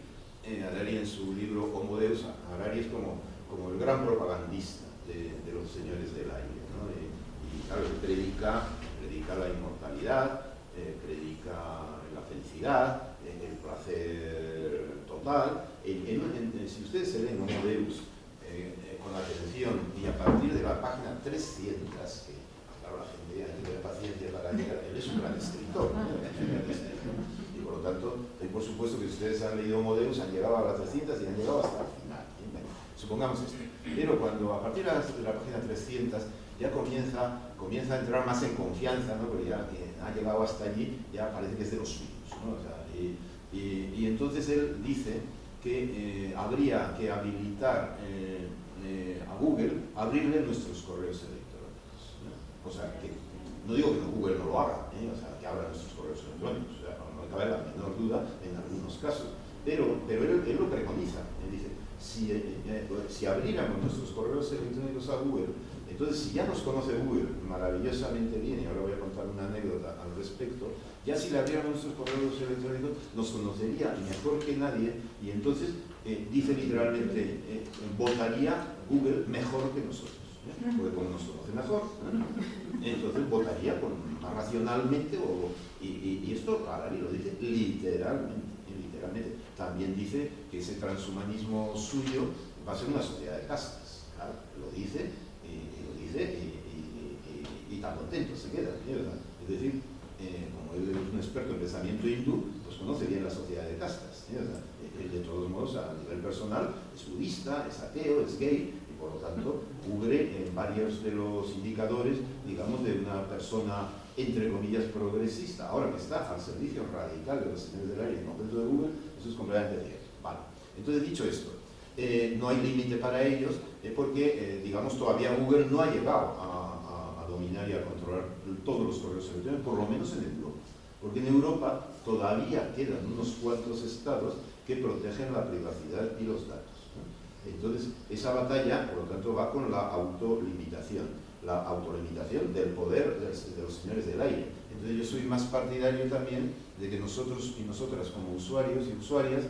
en su libro Homo Deus, Harari es como el gran propagandista de los señores del aire, ¿no? Y claro, predica la inmortalidad, predica la felicidad, el placer total, Si ustedes se leen Homo Deus con atención y a partir de la página 300, que claro, la gente ya tiene paciencia para llegar, él es un gran escritor, y por lo tanto, por supuesto que si ustedes han leído Homo Deus, han llegado a las 300 y han llegado hasta el final. Supongamos esto. Pero cuando a partir de la página 300 ya comienza a entrar más en confianza, ¿no? Porque ya ha llegado hasta allí, ya parece que es de los suyos, ¿no? O sea, y entonces él dice que habría que habilitar a Google a abrirle nuestros correos electrónicos, ¿no? O sea, que no digo que Google no lo haga, o sea, que abra nuestros correos electrónicos, o sea, no cabe la menor duda en algunos casos, pero él lo preconiza, él dice, si abriéramos nuestros correos electrónicos a Google, entonces si ya nos conoce Google maravillosamente bien, y ahora voy a contar una anécdota al respecto, ya si le abriéramos nuestros correos electrónicos nos conocería mejor que nadie, y entonces dice literalmente, votaría Google mejor que nosotros, porque como nos conoce mejor, entonces votaría más racionalmente, y esto Harari lo dice literalmente. También dice que ese transhumanismo suyo va a ser una sociedad de castas, claro, lo dice y tan contento se queda, ¿verdad? Es decir, como él es un experto en pensamiento hindú, pues conoce bien la sociedad de castas, ¿verdad? Él de todos modos a nivel personal es budista, es ateo, es gay, y por lo tanto cubre en varios de los indicadores, digamos, de una persona entre comillas progresista, ahora que está al servicio radical de los señores del aire en concreto de Google, eso es completamente cierto. Vale. Entonces, dicho esto, no hay límite para ellos porque, digamos, todavía Google no ha llegado a dominar y a controlar todos los correos electrónicos, por lo menos en Europa. Porque en Europa todavía quedan unos cuantos estados que protegen la privacidad y los datos, ¿no? Entonces, esa batalla, por lo tanto, va con la autolimitación del poder de los señores del aire. Entonces yo soy más partidario también de que nosotros y nosotras como usuarios y usuarias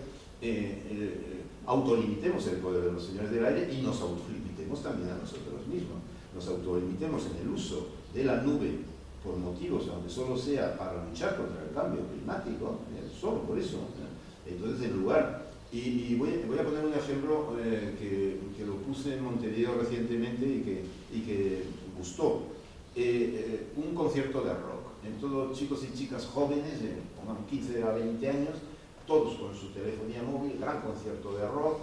autolimitemos el poder de los señores del aire y nos autolimitemos también a nosotros mismos. Nos autolimitemos en el uso de la nube por motivos, aunque solo sea para luchar contra el cambio climático, solo por eso. Entonces, en lugar... Y voy a poner un ejemplo que lo puse en Montevideo recientemente y que gustó. Un concierto de rock. En todos chicos y chicas jóvenes, pongan 15 a 20 años, todos con su telefonía móvil, gran concierto de rock,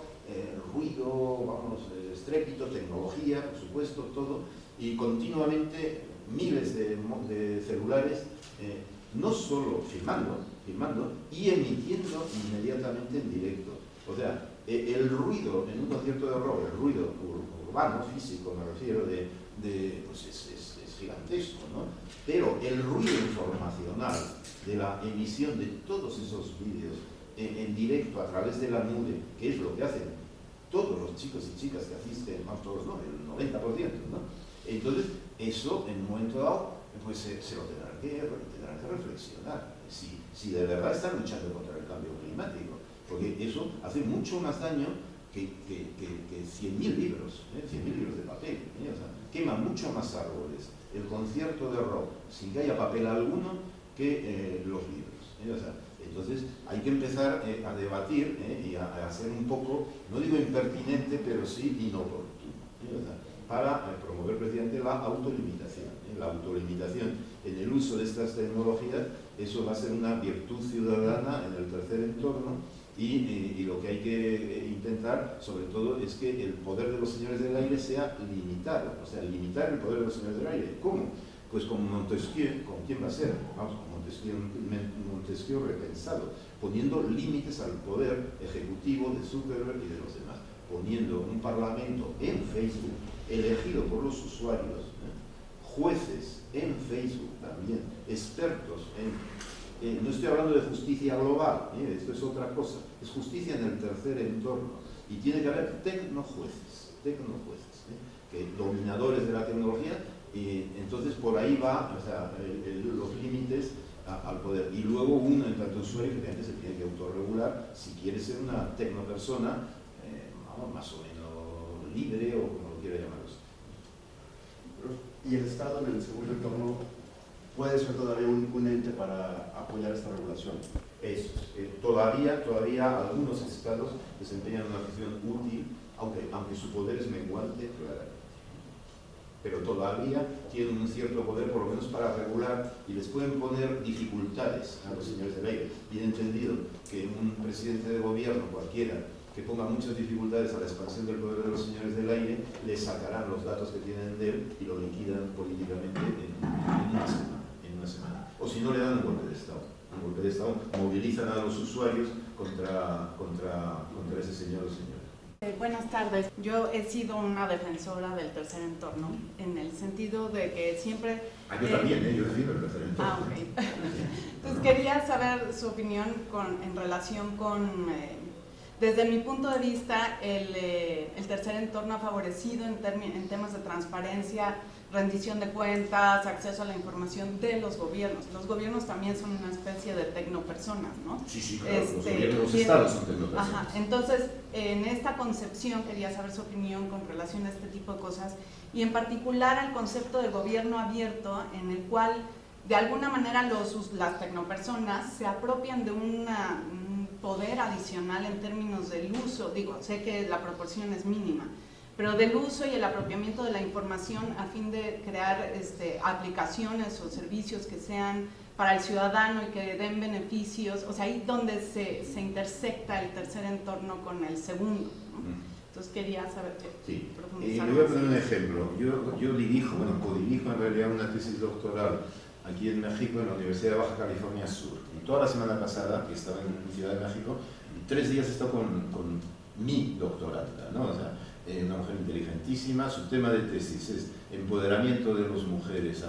ruido, vamos, estrépito, tecnología, por supuesto, todo, y continuamente miles de celulares, no solo filmando y emitiendo inmediatamente en directo. O sea, el ruido en un concierto de rock, el ruido urbano, físico, me refiero, pues es gigantesco, ¿no? Pero el ruido informacional de la emisión de todos esos vídeos en directo a través de la nube, que es lo que hacen todos los chicos y chicas que asisten, más todos, ¿no? El 90%, ¿no? Entonces, eso en un momento dado, pues se lo tendrán que reflexionar. Si de verdad están luchando contra el cambio climático, porque eso hace mucho más daño que 100.000 libros, 100.000 libros de papel, o sea, quema mucho más árboles el concierto de rock sin que haya papel alguno que los libros, o sea, entonces hay que empezar a debatir y a ser un poco, no digo impertinente, pero sí inoportuno, o sea, para promover precisamente la autolimitación. La autolimitación en el uso de estas tecnologías, eso va a ser una virtud ciudadana en el tercer entorno y lo que hay que intentar, sobre todo, es que el poder de los señores del aire sea limitado, o sea, limitar el poder de los señores del aire. ¿Cómo? Pues como Montesquieu, ¿con quién va a ser? Vamos, con Montesquieu repensado, poniendo límites al poder ejecutivo de Zuckerberg y de los demás, poniendo un parlamento en Facebook, elegido por los usuarios, jueces en Facebook también, expertos no estoy hablando de justicia global, esto es otra cosa, es justicia en el tercer entorno, y tiene que haber tecnojueces, que dominadores de la tecnología, y entonces por ahí va, o sea, los límites al poder, y luego uno en tanto usuario que se tiene que autorregular si quiere ser una tecnopersona, vamos, más o menos libre o como lo quiera llamar usted. ¿Y el Estado en el segundo entorno puede ser todavía un ente para apoyar esta regulación. Eso, todavía algunos estados desempeñan una función útil, aunque su poder es menguante, claramente. Pero todavía tienen un cierto poder, por lo menos para regular, y les pueden poner dificultades a los señores del aire. Bien entendido que un presidente de gobierno cualquiera que ponga muchas dificultades a la expansión del poder de los señores del aire, le sacarán los datos que tienen de él y lo liquidan políticamente en una semana. O si no, le dan un golpe de Estado. Un golpe de Estado, movilizan a los usuarios contra ese señor o señora. Buenas tardes. Yo he sido una defensora del tercer entorno, en el sentido de que siempre... Yo también, yo defiendo el tercer entorno. Ok. Entonces quería saber su opinión en relación con... desde mi punto de vista, el tercer entorno ha favorecido en temas de transparencia, rendición de cuentas, acceso a la información de los gobiernos. Los gobiernos también son una especie de tecnopersonas, ¿no? Sí, claro, los gobiernos, los estados son tecnopersonas. Ajá, entonces, en esta concepción quería saber su opinión con relación a este tipo de cosas y en particular al concepto de gobierno abierto, en el cual de alguna manera las tecnopersonas se apropian de un poder adicional en términos del uso. Digo, sé que la proporción es mínima, pero del uso y el apropiamiento de la información a fin de crear aplicaciones o servicios que sean para el ciudadano y que den beneficios, o sea, ahí donde se intersecta el tercer entorno con el segundo, ¿no? Entonces quería saber sí. profundizar. Le voy a poner un ejemplo. Yo codirijo en realidad una tesis doctoral aquí en México, en la Universidad de Baja California Sur. Y toda la semana pasada, que estaba en Ciudad de México, 3 días he estado con mi doctoranda, ¿no? O sea, una mujer inteligentísima. Su tema de tesis es empoderamiento de las mujeres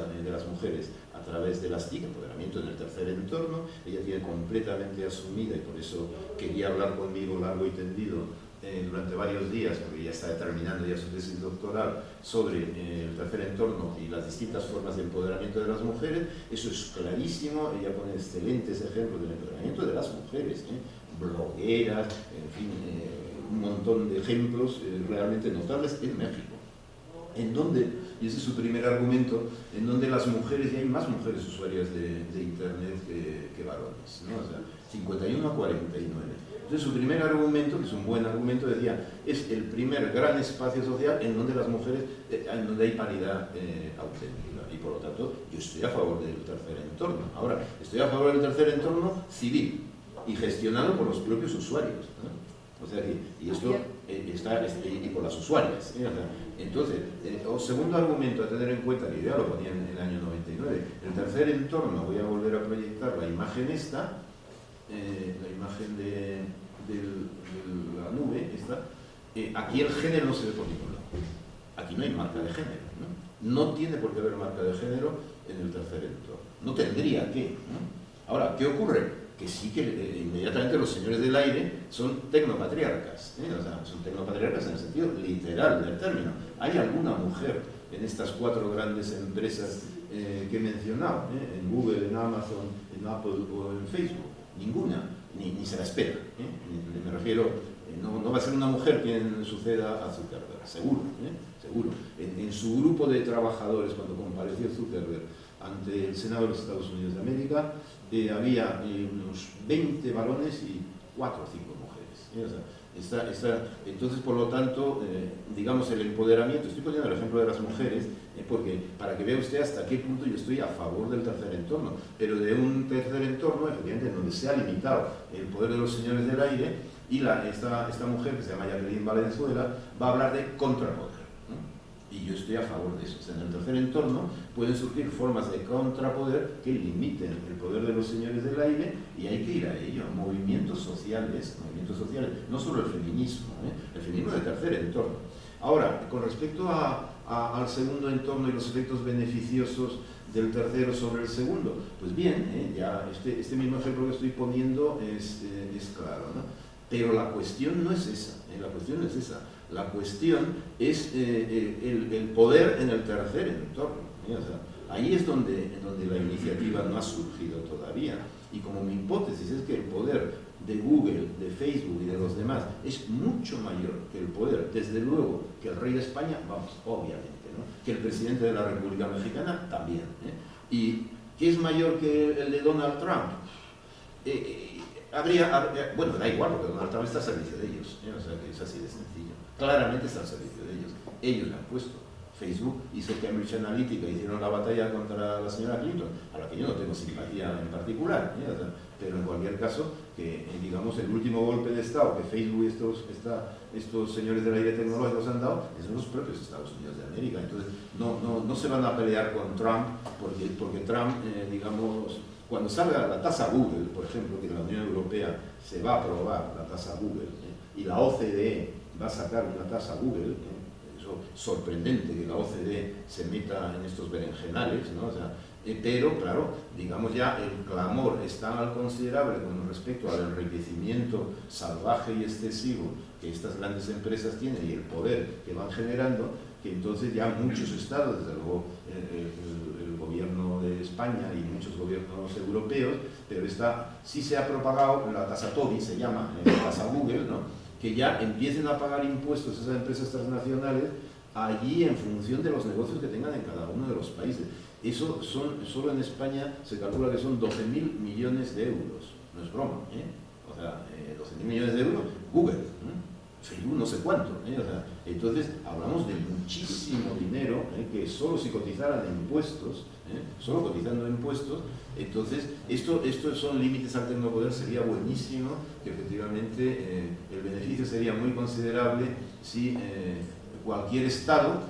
a través de las TIC, empoderamiento en el tercer entorno. Ella tiene completamente asumida, y por eso quería hablar conmigo largo y tendido durante varios días, porque ya está terminando ya su tesis doctoral sobre el tercer entorno y las distintas formas de empoderamiento de las mujeres. Eso es clarísimo. Ella pone excelentes ejemplos del empoderamiento de las mujeres, blogueras, en fin, un montón de ejemplos realmente notables en México, en donde, y ese es su primer argumento, en donde las mujeres, y hay más mujeres usuarias de Internet que varones, ¿no? O sea, 51 a 49. Entonces su primer argumento, que es un buen argumento, decía, es el primer gran espacio social en donde las mujeres, en donde hay paridad auténtica, y por lo tanto yo estoy a favor del tercer entorno. Ahora, estoy a favor del tercer entorno civil y gestionado por los propios usuarios, ¿no? O sea, y esto y por las usuarias, ¿eh? O sea, entonces, segundo argumento a tener en cuenta, que yo ya lo ponía en el año 99, el tercer entorno, voy a volver a proyectar la imagen esta, la imagen de la nube esta, aquí el género no se ve por ningún lado. Aquí no hay marca de género, ¿no? No tiene por qué haber marca de género en el tercer entorno. No tendría que, ¿no? Ahora, ¿qué ocurre? Que sí que inmediatamente los señores del aire son tecnopatriarcas, o sea, son tecnopatriarcas en el sentido literal del término. ¿Hay alguna mujer en estas 4 grandes empresas que he mencionado, en Google, en Amazon, en Apple o en Facebook? Ninguna, ni se la espera, me refiero, no va a ser una mujer quien suceda a Zuckerberg, seguro, seguro. En su grupo de trabajadores, cuando compareció Zuckerberg ante el Senado de los Estados Unidos de América, había unos 20 varones y 4 o 5 mujeres. O sea, entonces, por lo tanto, digamos, el empoderamiento, estoy poniendo el ejemplo de las mujeres, porque para que vea usted hasta qué punto yo estoy a favor del tercer entorno, pero de un tercer entorno, efectivamente, en donde se ha limitado el poder de los señores del aire, y esta mujer, que se llama Jacqueline Valenzuela, va a hablar de contrapoder. Y yo estoy a favor de eso. O sea, en el tercer entorno pueden surgir formas de contrapoder que limiten el poder de los señores del aire, y hay que ir a ello. Movimientos sociales, no solo el feminismo de tercer entorno. Ahora, con respecto al segundo entorno y los efectos beneficiosos del tercero sobre el segundo, pues bien, ya este mismo ejemplo que estoy poniendo es claro, ¿no? Pero la cuestión no es esa, la cuestión no es esa. La cuestión es el poder en el tercer entorno. O sea, ahí es donde la iniciativa no ha surgido todavía. Y como mi hipótesis es que el poder de Google, de Facebook y de los demás es mucho mayor que el poder, desde luego, que el rey de España, vamos, obviamente, ¿no? Que el presidente de la República Mexicana también, y que es mayor que el de Donald Trump, bueno, da igual, porque Donald Trump está al servicio de ellos, o sea que es así de sencillo. Claramente está al servicio de ellos. Ellos han puesto. Facebook hizo Cambridge Analytica, hicieron la batalla contra la señora Clinton, a la que yo no tengo simpatía en particular, o sea, pero en cualquier caso, que digamos el último golpe de Estado que Facebook y estos señores del aire tecnológico han dado, son los propios Estados Unidos de América. Entonces, no se van a pelear con Trump, porque Trump, digamos, cuando salga la tasa Google, por ejemplo, que en la Unión Europea se va a aprobar la tasa Google, y la OCDE va a sacar una tasa Google, eso sorprendente que la OCDE se meta en estos berenjenales, ¿no? O sea, pero claro, digamos ya el clamor es tan considerable con respecto al enriquecimiento salvaje y excesivo que estas grandes empresas tienen y el poder que van generando, que entonces ya muchos estados, desde luego el gobierno de España y muchos gobiernos europeos, pero sí se ha propagado la tasa Tobin, se llama, la tasa Google, ¿no? Que ya empiecen a pagar impuestos a esas empresas transnacionales allí en función de los negocios que tengan en cada uno de los países. Eso solo en España se calcula que son 12.000 millones de euros, no es broma, o sea, 12.000 millones de euros, Google, Facebook no sé cuánto, o sea, entonces hablamos de muchísimo dinero que solo si cotizaran impuestos, solo cotizando impuestos, entonces estos son límites al tecnopoder. Sería buenísimo que efectivamente el beneficio sería muy considerable si cualquier estado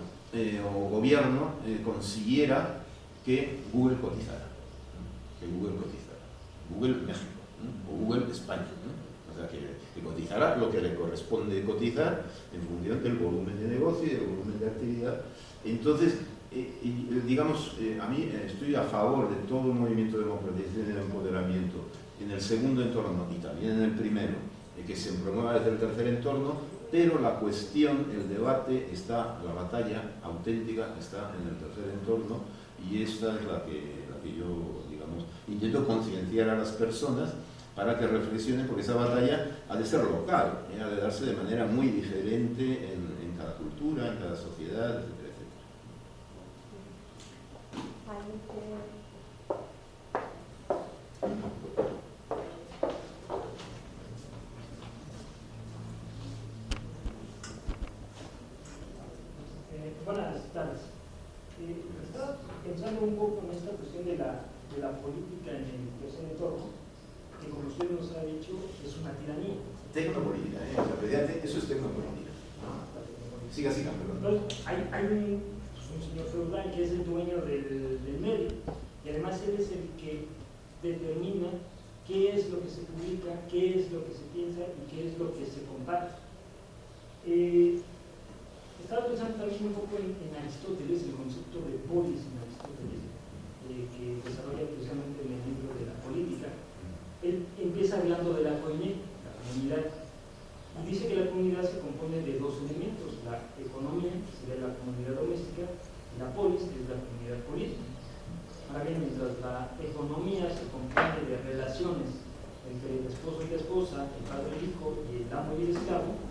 o gobierno consiguiera que Google cotizara, Google México o Google España, o sea, que cotizara lo que le corresponde cotizar en función del volumen de negocio y del volumen de actividad. Entonces, digamos, a mí estoy a favor de todo el movimiento democrático y de empoderamiento en el segundo entorno y también en el primero, que se promueva desde el tercer entorno, pero la cuestión, el debate la batalla auténtica está en el tercer entorno, y esta es la que yo, digamos, intento concienciar a las personas para que reflexionen, porque esa batalla ha de ser local, ha de darse de manera muy diferente en cada cultura, en cada sociedad, etc. Buenas tardes. Estaba pensando un poco en esta cuestión de la política en el tercer entorno, que como usted nos ha dicho, es una tiranía. Tecnopolítica, eso es tecnopolítica. Siga, perdón. Hay un señor feudal que es el dueño del medio, y además él es el que determina qué es lo que se publica, qué es lo que se piensa y qué es lo que se comparte. Estaba pensando también un poco en Aristóteles, el concepto de polis en Aristóteles, que desarrolla precisamente en el libro de la política. Él empieza hablando de la koiné, la comunidad, y dice que la comunidad se compone de dos elementos: la economía, que sería la comunidad doméstica, y la polis, que es la comunidad política. Ahora bien, mientras la economía se compone de relaciones entre el esposo y la esposa, el padre y el hijo, y el amo y el esclavo,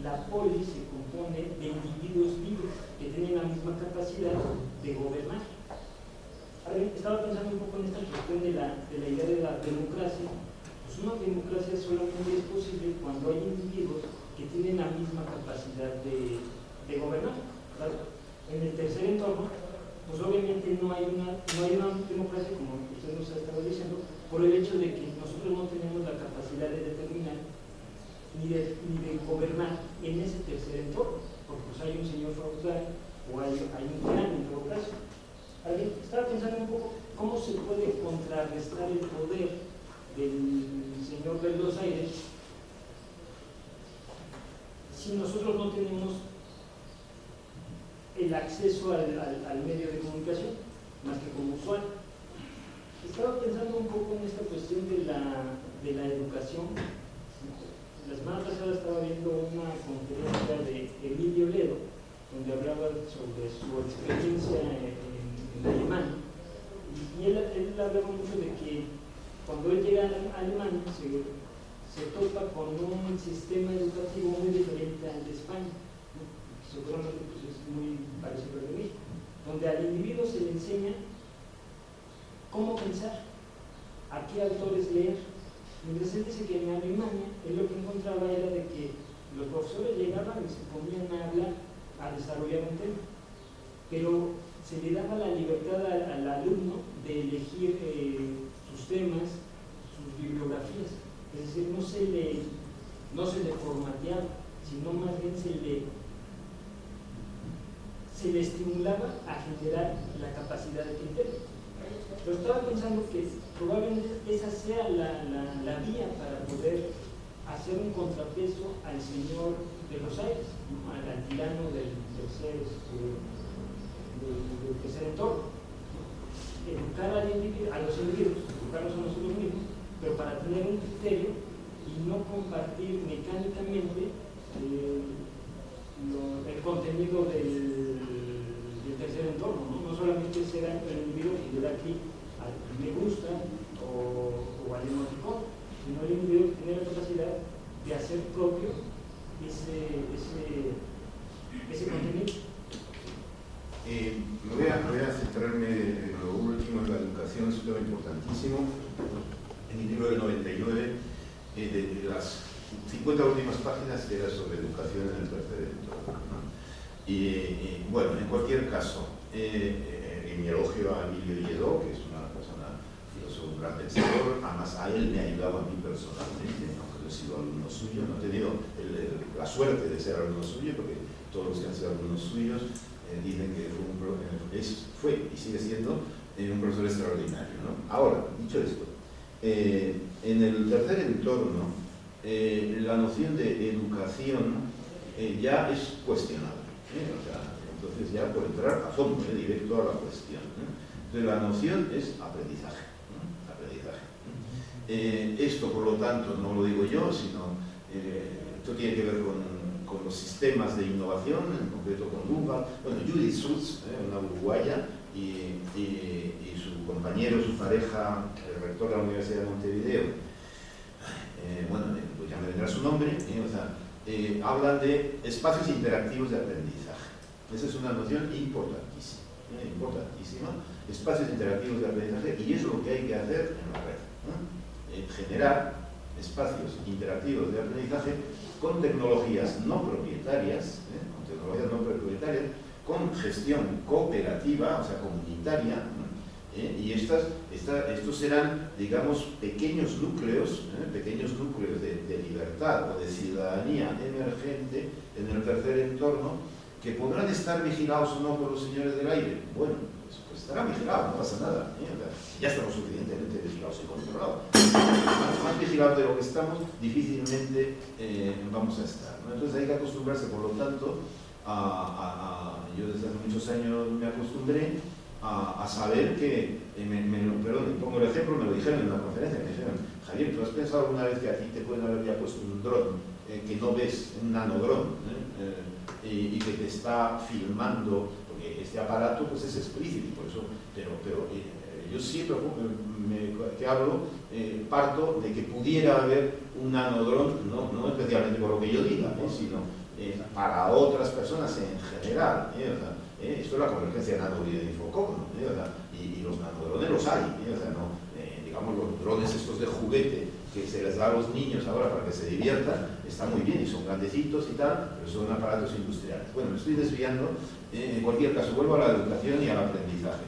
la polis se compone de individuos libres que tienen la misma capacidad de gobernar. Ahora bien, estaba pensando un poco en esta cuestión de la idea de la democracia. Pues una democracia solamente es posible cuando hay individuos que tienen la misma capacidad de gobernar, ¿verdad? En el tercer entorno, pues obviamente no hay una democracia, como usted nos ha estado diciendo, por el hecho de que nosotros no tenemos la capacidad de determinar ni de gobernar en ese tercer entorno, porque pues hay un señor feudal o hay un tirano en todo caso. Estaba pensando un poco cómo se puede contrarrestar el poder del señor de los aires si nosotros no tenemos el acceso al medio de comunicación, más que como usuario. Estaba pensando un poco en esta cuestión de la educación. La semana pasada estaba viendo una conferencia de Emilio Ledo, donde hablaba sobre su experiencia en Alemania, y él hablaba mucho de que cuando él llega a Alemania se topa con un sistema educativo muy diferente al de España, ¿no? Seguramente pues, es muy parecido al de México, donde al individuo se le enseña cómo pensar, a qué autores leer. Entonces él dice que en Alemania él lo que encontraba era de que los profesores llegaban y se ponían a hablar, a desarrollar un tema, pero se le daba la libertad al alumno de elegir sus temas, sus bibliografías, es decir, no se le formateaba, sino más bien se le estimulaba a generar la capacidad de criterio. Pero estaba pensando que probablemente esa sea la vía para poder hacer un contrapeso al señor de los aires, ¿no? al tirano del tercer entorno. Educar a los individuos, educarlos a nosotros mismos, pero para tener un criterio y no compartir mecánicamente el contenido del tercer entorno, ¿no? No solamente será el individuo que le da clic al me gusta o al emoticón, sino el individuo que tiene la capacidad de hacer propio ese contenido. Voy a centrarme en lo último, en la educación, es un tema importantísimo. En el libro del 99, de las 50 últimas páginas era sobre educación en el tercer entorno, ¿no? Y bueno, en cualquier caso, en mi elogio a Emilio Lledó, que es una persona, filósofo, un gran pensador, además a él me ha ayudado a mí personalmente, aunque yo he sido alumno suyo, no he tenido la suerte de ser alumno suyo, porque todos los que han sido alumnos suyos dicen que fue y sigue siendo un profesor extraordinario, ¿no? Ahora, dicho esto, en el tercer entorno, la noción de educación ya es cuestionable, o sea, entonces ya por entrar a fondo, directo a la cuestión, Entonces la noción es aprendizaje, esto, por lo tanto, no lo digo yo, sino esto tiene que ver con los sistemas de innovación, en concreto con Google. Bueno, Judith Schultz, una uruguaya, y su compañero, su pareja, el rector de la Universidad de Montevideo, bueno, pues ya me vendrá su nombre, hablan de espacios interactivos de aprendizaje. Esa es una noción importantísima, espacios interactivos de aprendizaje, y eso es lo que hay que hacer en la red, generar espacios interactivos de aprendizaje con tecnologías no propietarias, con gestión cooperativa, o sea, comunitaria, y estos serán, digamos, pequeños núcleos de libertad o de ciudadanía emergente en el tercer entorno, que podrán estar vigilados o no por los señores del aire. Bueno, pues estarán vigilados, no pasa nada, ya estamos suficientemente vigilados y controlados. Más vigilados de lo que estamos, difícilmente vamos a estar, ¿no? Entonces hay que acostumbrarse, por lo tanto, yo desde hace muchos años me acostumbré a saber que, perdón, pongo el ejemplo, me lo dijeron en una conferencia, me dijeron: Javier, ¿tú has pensado alguna vez que a ti te pueden haber ya puesto un dron que no ves, un nanodrón, y que te está filmando? Porque este aparato pues es explícito, por eso, pero yo siempre que hablo, parto de que pudiera haber un nanodrón, no especialmente por lo que yo diga, sino para otras personas en general, esto es la convergencia nano-video-infocom, y los nanodrones los hay, digamos, los drones estos de juguete que se les da a los niños ahora para que se diviertan, están muy bien y son grandecitos y tal, pero son aparatos industriales. Bueno, me estoy desviando. En cualquier caso, vuelvo a la educación y al aprendizaje.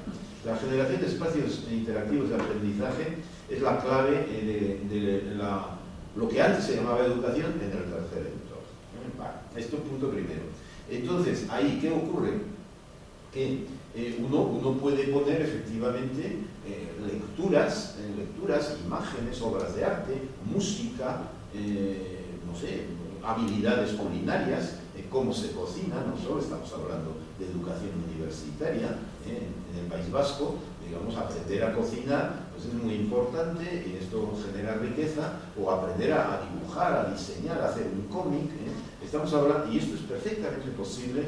La generación de espacios interactivos de aprendizaje es la clave de lo que antes se llamaba educación en el tercer entorno. Vale, esto es punto primero. Entonces, ahí, ¿qué ocurre? Que uno puede poner efectivamente lecturas, imágenes, obras de arte, música, no sé, habilidades culinarias, cómo se cocina. No solo estamos hablando de educación universitaria, en el País Vasco, digamos, aprender a cocinar pues es muy importante, y esto genera riqueza, o aprender a dibujar, a diseñar, a hacer un cómic, estamos hablando, y esto es perfectamente posible,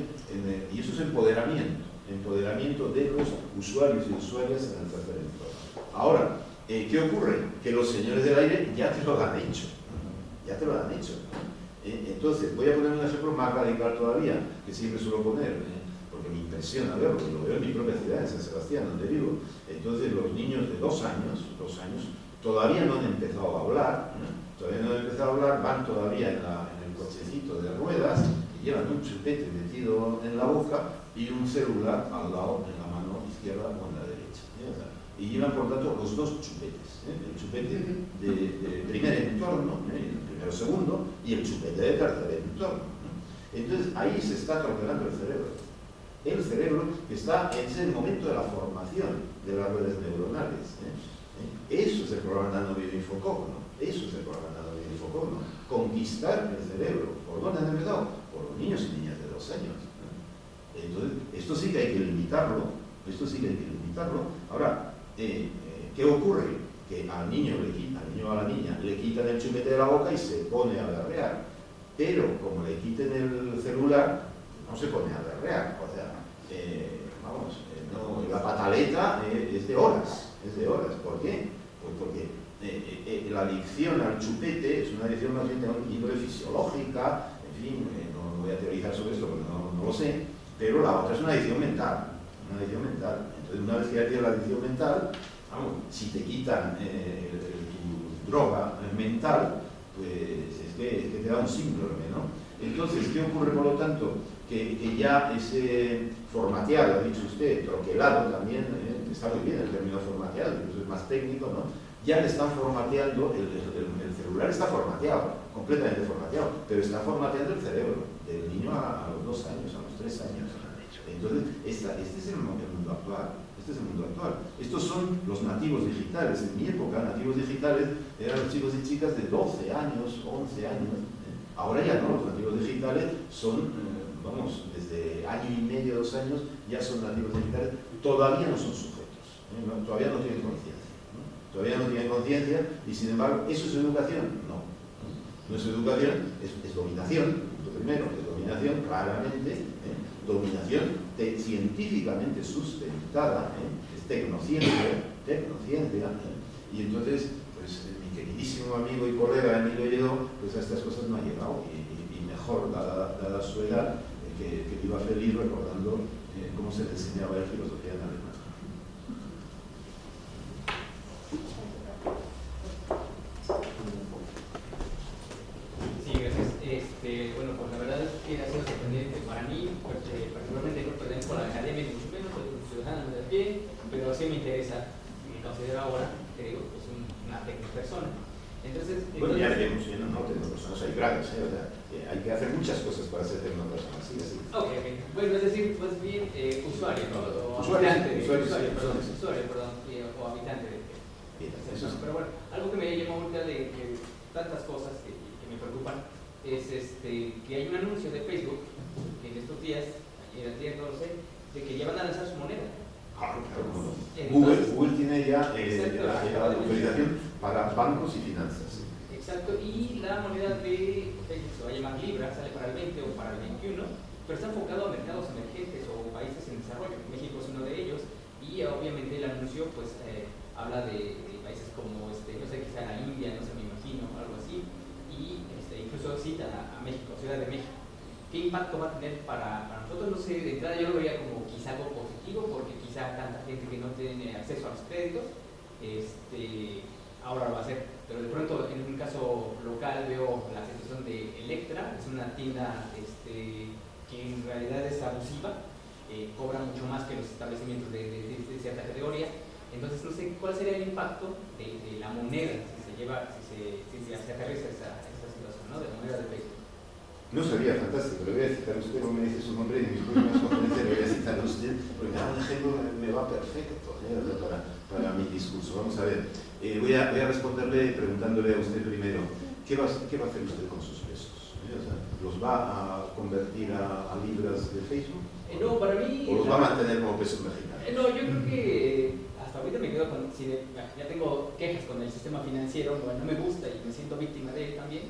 y eso es empoderamiento de los usuarios y usuarias en el tercer entorno. Ahora, ¿qué ocurre? Que los señores del aire ya te lo han hecho, Entonces, voy a poner un ejemplo más radical todavía, que siempre suelo poner, porque porque me impresiona verlo, lo veo en mi propia ciudad, en San Sebastián, donde vivo. Entonces los niños de 2 años, todavía no han empezado a hablar, van todavía en el cochecito de ruedas y llevan un chupete metido en la boca y un celular al lado, en la mano izquierda o en la derecha. Y llevan, por tanto, los 2 chupetes. El chupete de primer entorno, el primero segundo, y el chupete de tercer entorno. Entonces, ahí se está troceando el cerebro. El cerebro está en ese momento de la formación de las redes neuronales. Eso es el programa nano-bioinfocogno. Eso es el programa nano-bioinfocogno. Conquistar el cerebro. ¿Por dónde han empezado? Por los niños y niñas de 2 años. Entonces, esto sí que hay que limitarlo. Ahora, ¿qué ocurre? Que al niño o a la niña le quitan el chupete de la boca y se pone a berrear. Pero como le quiten el celular, no se pone a berrear. O sea, la pataleta es de horas. ¿Por qué? Pues porque la adicción al chupete es una adicción más bien de índole fisiológica, en fin, no voy a teorizar sobre esto porque no lo sé, pero la otra es una adicción mental. Entonces, una vez que ya tienes la adicción mental, si te quitan tu droga mental, pues es que te da un síndrome, ¿no? Entonces, ¿qué ocurre, por lo tanto? Que ya ese formateado, ha dicho usted, troquelado también, está muy bien el término formateado, incluso es más técnico, ¿no? Ya le están formateando, el celular está formateado, completamente formateado, pero está formateando el cerebro del niño a los 2 años, a los 3 años. Entonces, este es el mundo actual. Estos son los nativos digitales. En mi época, nativos digitales eran los chicos y chicas de 12 años, 11 años. Ahora ya no, los nativos digitales son, desde año y medio, 2 años, ya son nativos digitales. Todavía no son sujetos, todavía no tienen conciencia. Y sin embargo, ¿eso es educación? No es educación, es dominación. Punto primero, es dominación, claramente. Dominación científicamente sustentada, es tecnociencia, y entonces, pues mi queridísimo amigo y colega Emilio Lledó, pues a estas cosas no ha llegado, y mejor, dada su edad, que viva feliz recordando cómo se le enseñaba la filosofía en alemán. Sí, gracias. Bueno, pues la verdad es que ha sido sorprendente para mí, pues, particularmente no pertenezco a la academia, ni mucho menos, soy un ciudadano de a pie, pero sí me interesa, me considero ahora, creo, pues una tecnopersona. Entonces, bueno, ya veremos, no tecnopersonas, hay grados, o sea, hay que hacer muchas cosas para ser tecnopersonas, sí. Ok. Bueno, es decir, más bien usuario, ¿no? O usuario, perdón, o habitante de eso sí. Pero bueno, algo que me llamó ahorita de tantas cosas que me preocupan es que hay un anuncio de Facebook que en estos días, ayer no lo sé, de que ya van a lanzar su moneda. Claro. Google tiene ya la autorización para bancos y finanzas. Exacto, y la moneda de Facebook se va a llamar Libra, sale para el 20 o para el 21, pero está enfocado a mercados emergentes o países en desarrollo. México es uno de ellos, y obviamente el anuncio pues habla de países como, no sé, quizá la India, no sé, me imagino, algo así, y incluso cita a México, Ciudad de México. ¿Qué impacto va a tener para nosotros? No sé, de entrada yo lo veía como quizá algo positivo, porque quizá tanta gente que no tiene acceso a los créditos, ahora lo va a hacer. Pero de pronto, en un caso local, veo la situación de Electra, es una tienda que en realidad es abusiva, cobra mucho más que los establecimientos de cierta categoría. Entonces, no sé cuál sería el impacto de la moneda si se aterriza esa situación, ¿no? De la moneda de Facebook. No sería fantástico, le voy a citar a usted, no me dice su nombre, en mis próximas conferencias le voy a citar a usted, porque un ejemplo me va perfecto para mi discurso. Vamos a ver, voy a responderle preguntándole a usted primero, ¿qué va a hacer usted con sus pesos? O sea, ¿los va a convertir a libras de Facebook? No, para mí... ¿O los va a mantener como pesos mexicanos? No, yo creo que hasta ahorita me quedo con, ya tengo quejas con el sistema financiero, no me gusta y me siento víctima de él también,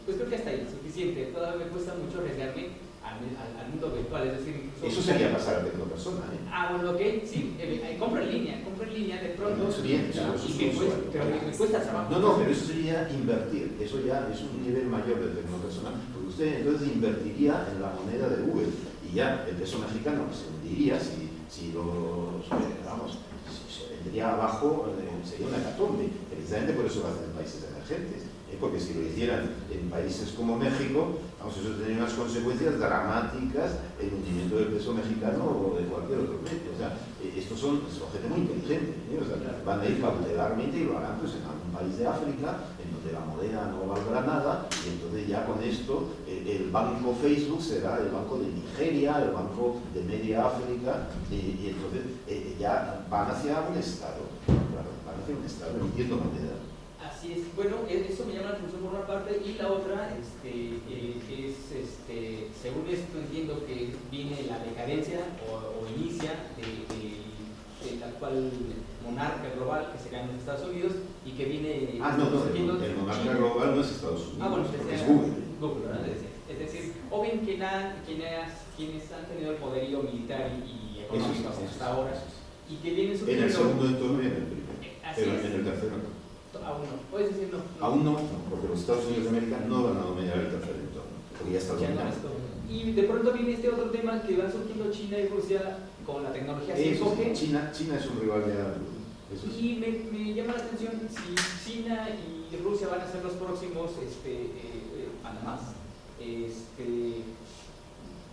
pues creo que hasta ahí es suficiente. Todavía me cuesta mucho arriesgarme al mundo virtual, es decir, incluso... Eso sería pasar a tecnopersona, bueno, ok, sí, compra en línea de pronto. No, eso bien, pero me cuesta trabajo. No, pero eso sería invertir, eso ya es un nivel mayor de tecnopersona, porque usted entonces invertiría en la moneda de Google. Y y ya el peso mexicano se hundiría si se vendría abajo, sería una hecatombe. Precisamente por eso lo hacen en países emergentes, porque si lo hicieran en países como México, eso tendría unas consecuencias dramáticas en el hundimiento del peso mexicano o de cualquier otro medio. O sea, estos son gente muy inteligente, o sea, van a ir cautelarmente y lo harán pues, en algún país de África, en donde la moneda no valdrá nada, y entonces ya con esto el banco Facebook será el banco de Nigeria, el banco de Media África, y entonces ya van hacia un Estado, claro, van hacia un Estado emitiendo moneda. Así es. Bueno, eso me llama la atención por una parte, y la otra es, según esto entiendo que viene la decadencia o inicia del actual monarca global, que serían los Estados Unidos, y que viene... el monarca global no es Estados Unidos, bueno, es Google. Google, ¿verdad? Es decir, o bien quienes han tenido el poderío militar y económico hasta ahora, y que vienen En el segundo entorno y en el primero, pero es. en el tercero no. Aún no, puedes decir no. Aún no, porque los Estados Unidos de América no van a dominar el tercer entorno, porque ya está dominado. Y de pronto viene este otro tema que van surgiendo China y Rusia con la tecnología 5G. China es un rival de Apple. Y me llama la atención si China y Rusia van a ser los próximos, además,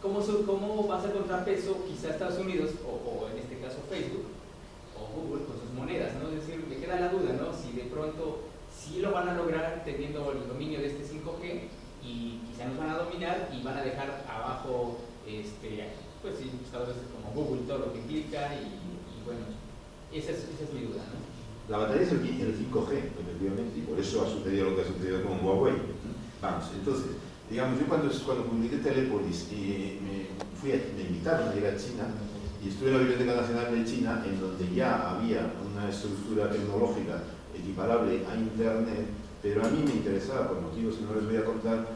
¿cómo va a ser contrapeso quizá Estados Unidos o en este caso Facebook o Google con sus monedas, ¿no? Es decir, me queda la duda, ¿no? Si de pronto sí lo van a lograr teniendo el dominio de este 5G y quizá nos van a dominar y van a dejar abajo, pues sí, buscadores como Google, todo lo que implica y bueno, esa es mi duda, ¿no? La batalla es el 5G, efectivamente, y por eso ha sucedido lo que ha sucedido con Huawei. Vamos, entonces, digamos, yo cuando publiqué Telepolis y me invitaron a ir a China, y estuve en la Biblioteca Nacional de China, en donde ya había una estructura tecnológica equiparable a Internet, pero a mí me interesaba, por motivos que no les voy a contar,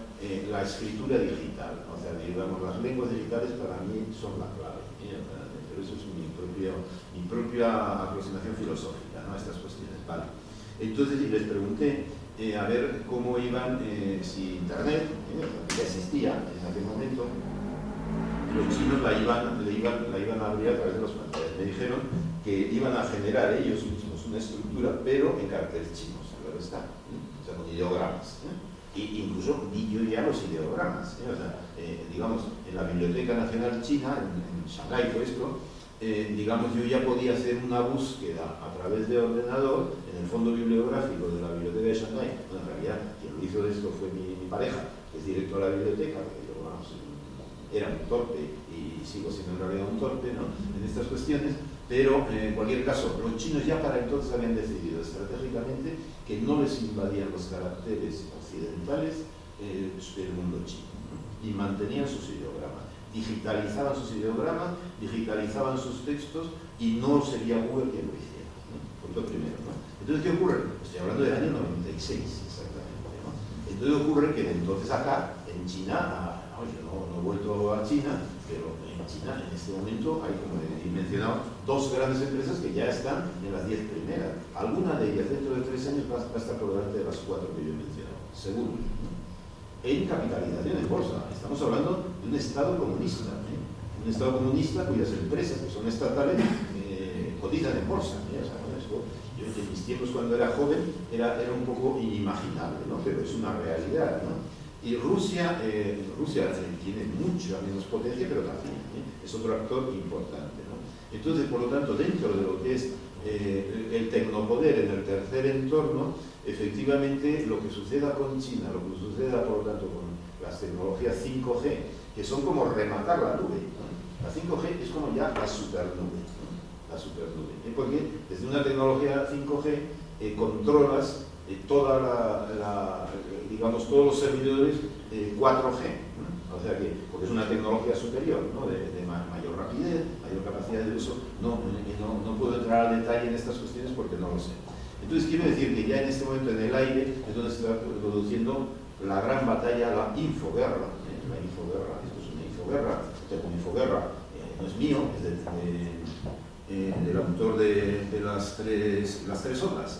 la escritura digital. O sea, digamos, las lenguas digitales para mí son la clave. Pero eso es mi propia aproximación filosófica, ¿no?, a estas cuestiones. Vale. Entonces les pregunté a ver cómo iban, si Internet, que ya existía en aquel momento, los chinos la iban a abrir a través de los pantallas. Me dijeron que iban a generar ellos mismos una estructura, pero en caracteres chinos, claro está, o sea, con ideogramas. E incluso vi yo ya los ideogramas. O sea, digamos, en la Biblioteca Nacional China, en Shanghái fue esto, digamos, yo ya podía hacer una búsqueda a través de ordenador en el fondo bibliográfico de la Biblioteca de Shanghái. Bueno, en realidad, quien lo hizo esto fue mi pareja, que es director de la biblioteca, porque yo, vamos, era un torpe y sigo siendo en realidad un torpe, ¿no?, en estas cuestiones, pero en cualquier caso, los chinos ya para entonces habían decidido estratégicamente que no les invadían los caracteres occidentales del mundo chino, ¿no?, y mantenían sus ideogramas, digitalizaban sus ideogramas, digitalizaban sus textos y no sería Google quien lo hiciera, ¿no? Punto primero, ¿no? Entonces, ¿qué ocurre? Estoy hablando del año 96, exactamente, ¿no? Entonces ocurre que de entonces acá, en China, yo no he vuelto a China, pero en China en este momento hay, como he mencionado, dos grandes empresas que ya están en las 10 primeras. Alguna de ellas dentro de 3 años va a estar por delante de las 4 que yo he mencionado, seguro, ¿no?, en capitalización en bolsa. Estamos hablando de un Estado comunista, un Estado comunista cuyas empresas, que son estatales, cotizan en bolsa. O sea, ¿no? Eso, yo en mis tiempos cuando era joven era un poco inimaginable, ¿no?, pero es una realidad, ¿no? Y Rusia tiene mucha menos potencia, pero también es otro actor importante, ¿no? Entonces, por lo tanto, dentro de lo que es el tecnopoder en el tercer entorno, efectivamente lo que suceda con China, lo que suceda por lo tanto con las tecnologías 5G, que son como rematar la nube, ¿no? La 5G es como ya la supernube, ¿no?, la supernube, porque desde una tecnología 5G controlas digamos, todos los servidores 4G, ¿no? O sea que, porque es una tecnología superior, ¿no?, de mayor rapidez, mayor capacidad de uso. No puedo entrar al detalle en estas cuestiones porque no lo sé. Entonces quiero decir que ya en este momento en el aire es donde se está produciendo la gran batalla, la infoguerra. La infoguerra, esto es una infoguerra, una infoguerra no es mío, es del autor de las tres olas.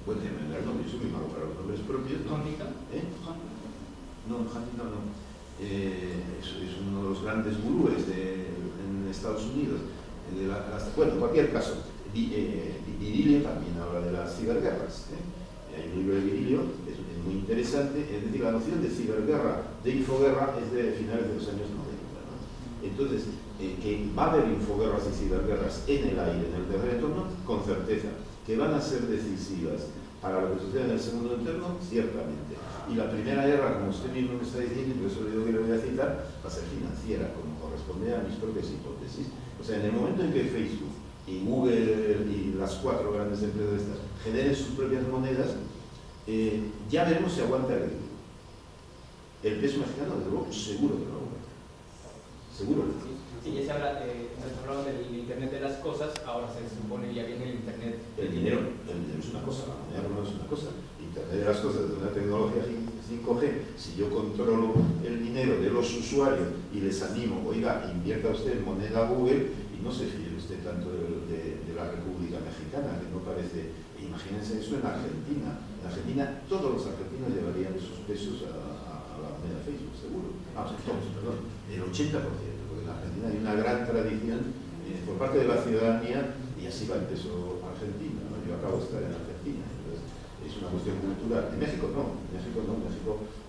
Bueno, déjame ver el nombre, yo soy muy malo para los nombres propios, ¿no? ¿Huntington? No, Huntington no. es uno de los grandes gurúes en Estados Unidos. Bueno, en cualquier caso, Virilio también habla de las ciberguerras. Hay un libro de Virilio, es muy interesante, es decir, la noción de ciberguerra, de infoguerra, es de finales de los años 90. ¿no? Entonces, que va a haber infoguerras y ciberguerras en el aire, en el tercer entorno, con certeza, que van a ser decisivas para lo que sucede en el segundo entorno, ciertamente. Y la primera guerra, como usted mismo me está diciendo, y por eso le digo que le voy a citar, va a ser financiera, como corresponde a mis propias hipótesis. O sea, en el momento en que Facebook y Google y las 4 grandes empresas estas generen sus propias monedas, ya veremos si aguanta el peso mexicano, desde luego, seguro que no aguanta. Seguro. Sí, ya se habla, nos hablamos del Internet de las cosas, ahora se supone ya viene el Internet. El dinero es una cosa, la moneda no es una cosa. Internet de las cosas es una tecnología 5G. Si yo controlo el dinero de los usuarios y les animo, oiga, invierta usted en moneda Google y no se fíe usted tanto de la República Mexicana, que no parece. Imagínense eso en Argentina. En Argentina todos los argentinos llevarían sus pesos a la moneda Facebook, seguro. Todos, perdón. El 80%, porque en Argentina hay una gran tradición por parte de la ciudadanía y así va el peso argentino, ¿no? Yo acabo de estar en Argentina, entonces es una cuestión cultural. En México no, México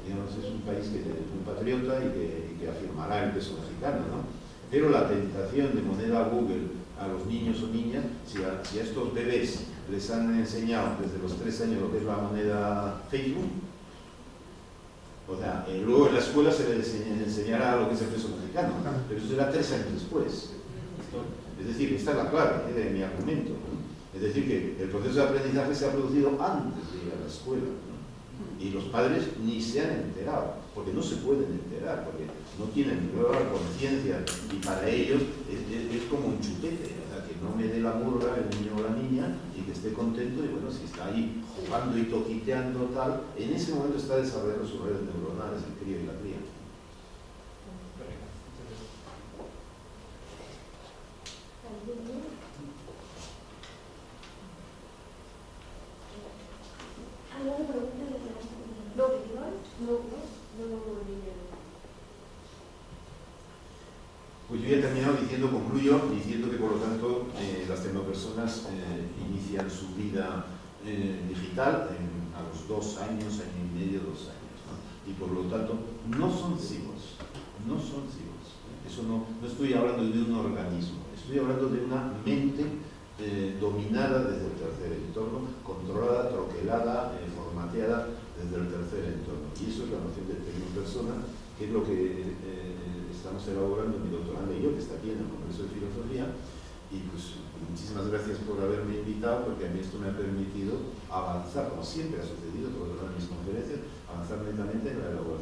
digamos, es un país que es muy patriota y que afirmará el peso mexicano, ¿no? Pero la tentación de moneda Google a los niños o niñas, si a estos bebés les han enseñado desde los 3 años lo que es la moneda Facebook, o sea, luego en la escuela se les enseñará lo que es el peso mexicano, pero eso será 3 años después. Es decir, esta es la clave de mi argumento, ¿no? Es decir, que el proceso de aprendizaje se ha producido antes de ir a la escuela, ¿no? Y los padres ni se han enterado, porque no se pueden enterar, porque no tienen conciencia, y para ellos es como un chupete, o sea, que no me dé la murga el niño o la niña y que esté contento, y bueno, si está ahí jugando y toquiteando tal, en ese momento está desarrollando sus redes neuronales, el crío y la cría. ¿Alguna pregunta de la Pues yo ya he terminado concluyo diciendo que por lo tanto las tecnopersonas inician su vida digital a los 2 años, año y medio, 2 años, ¿no? Y por lo tanto no son cibos. Eso no estoy hablando de un organismo, estoy hablando de una mente dominada desde el tercer entorno, controlada, troquelada, formateada desde el tercer entorno. Y eso es la noción de tecnopersona, que es lo que estamos elaborando mi doctorando y yo, que está aquí en el Congreso de Filosofía. Y pues muchísimas gracias por haberme invitado, porque a mí esto me ha permitido avanzar, como siempre ha sucedido por todas mis conferencias, avanzar netamente en la elaboración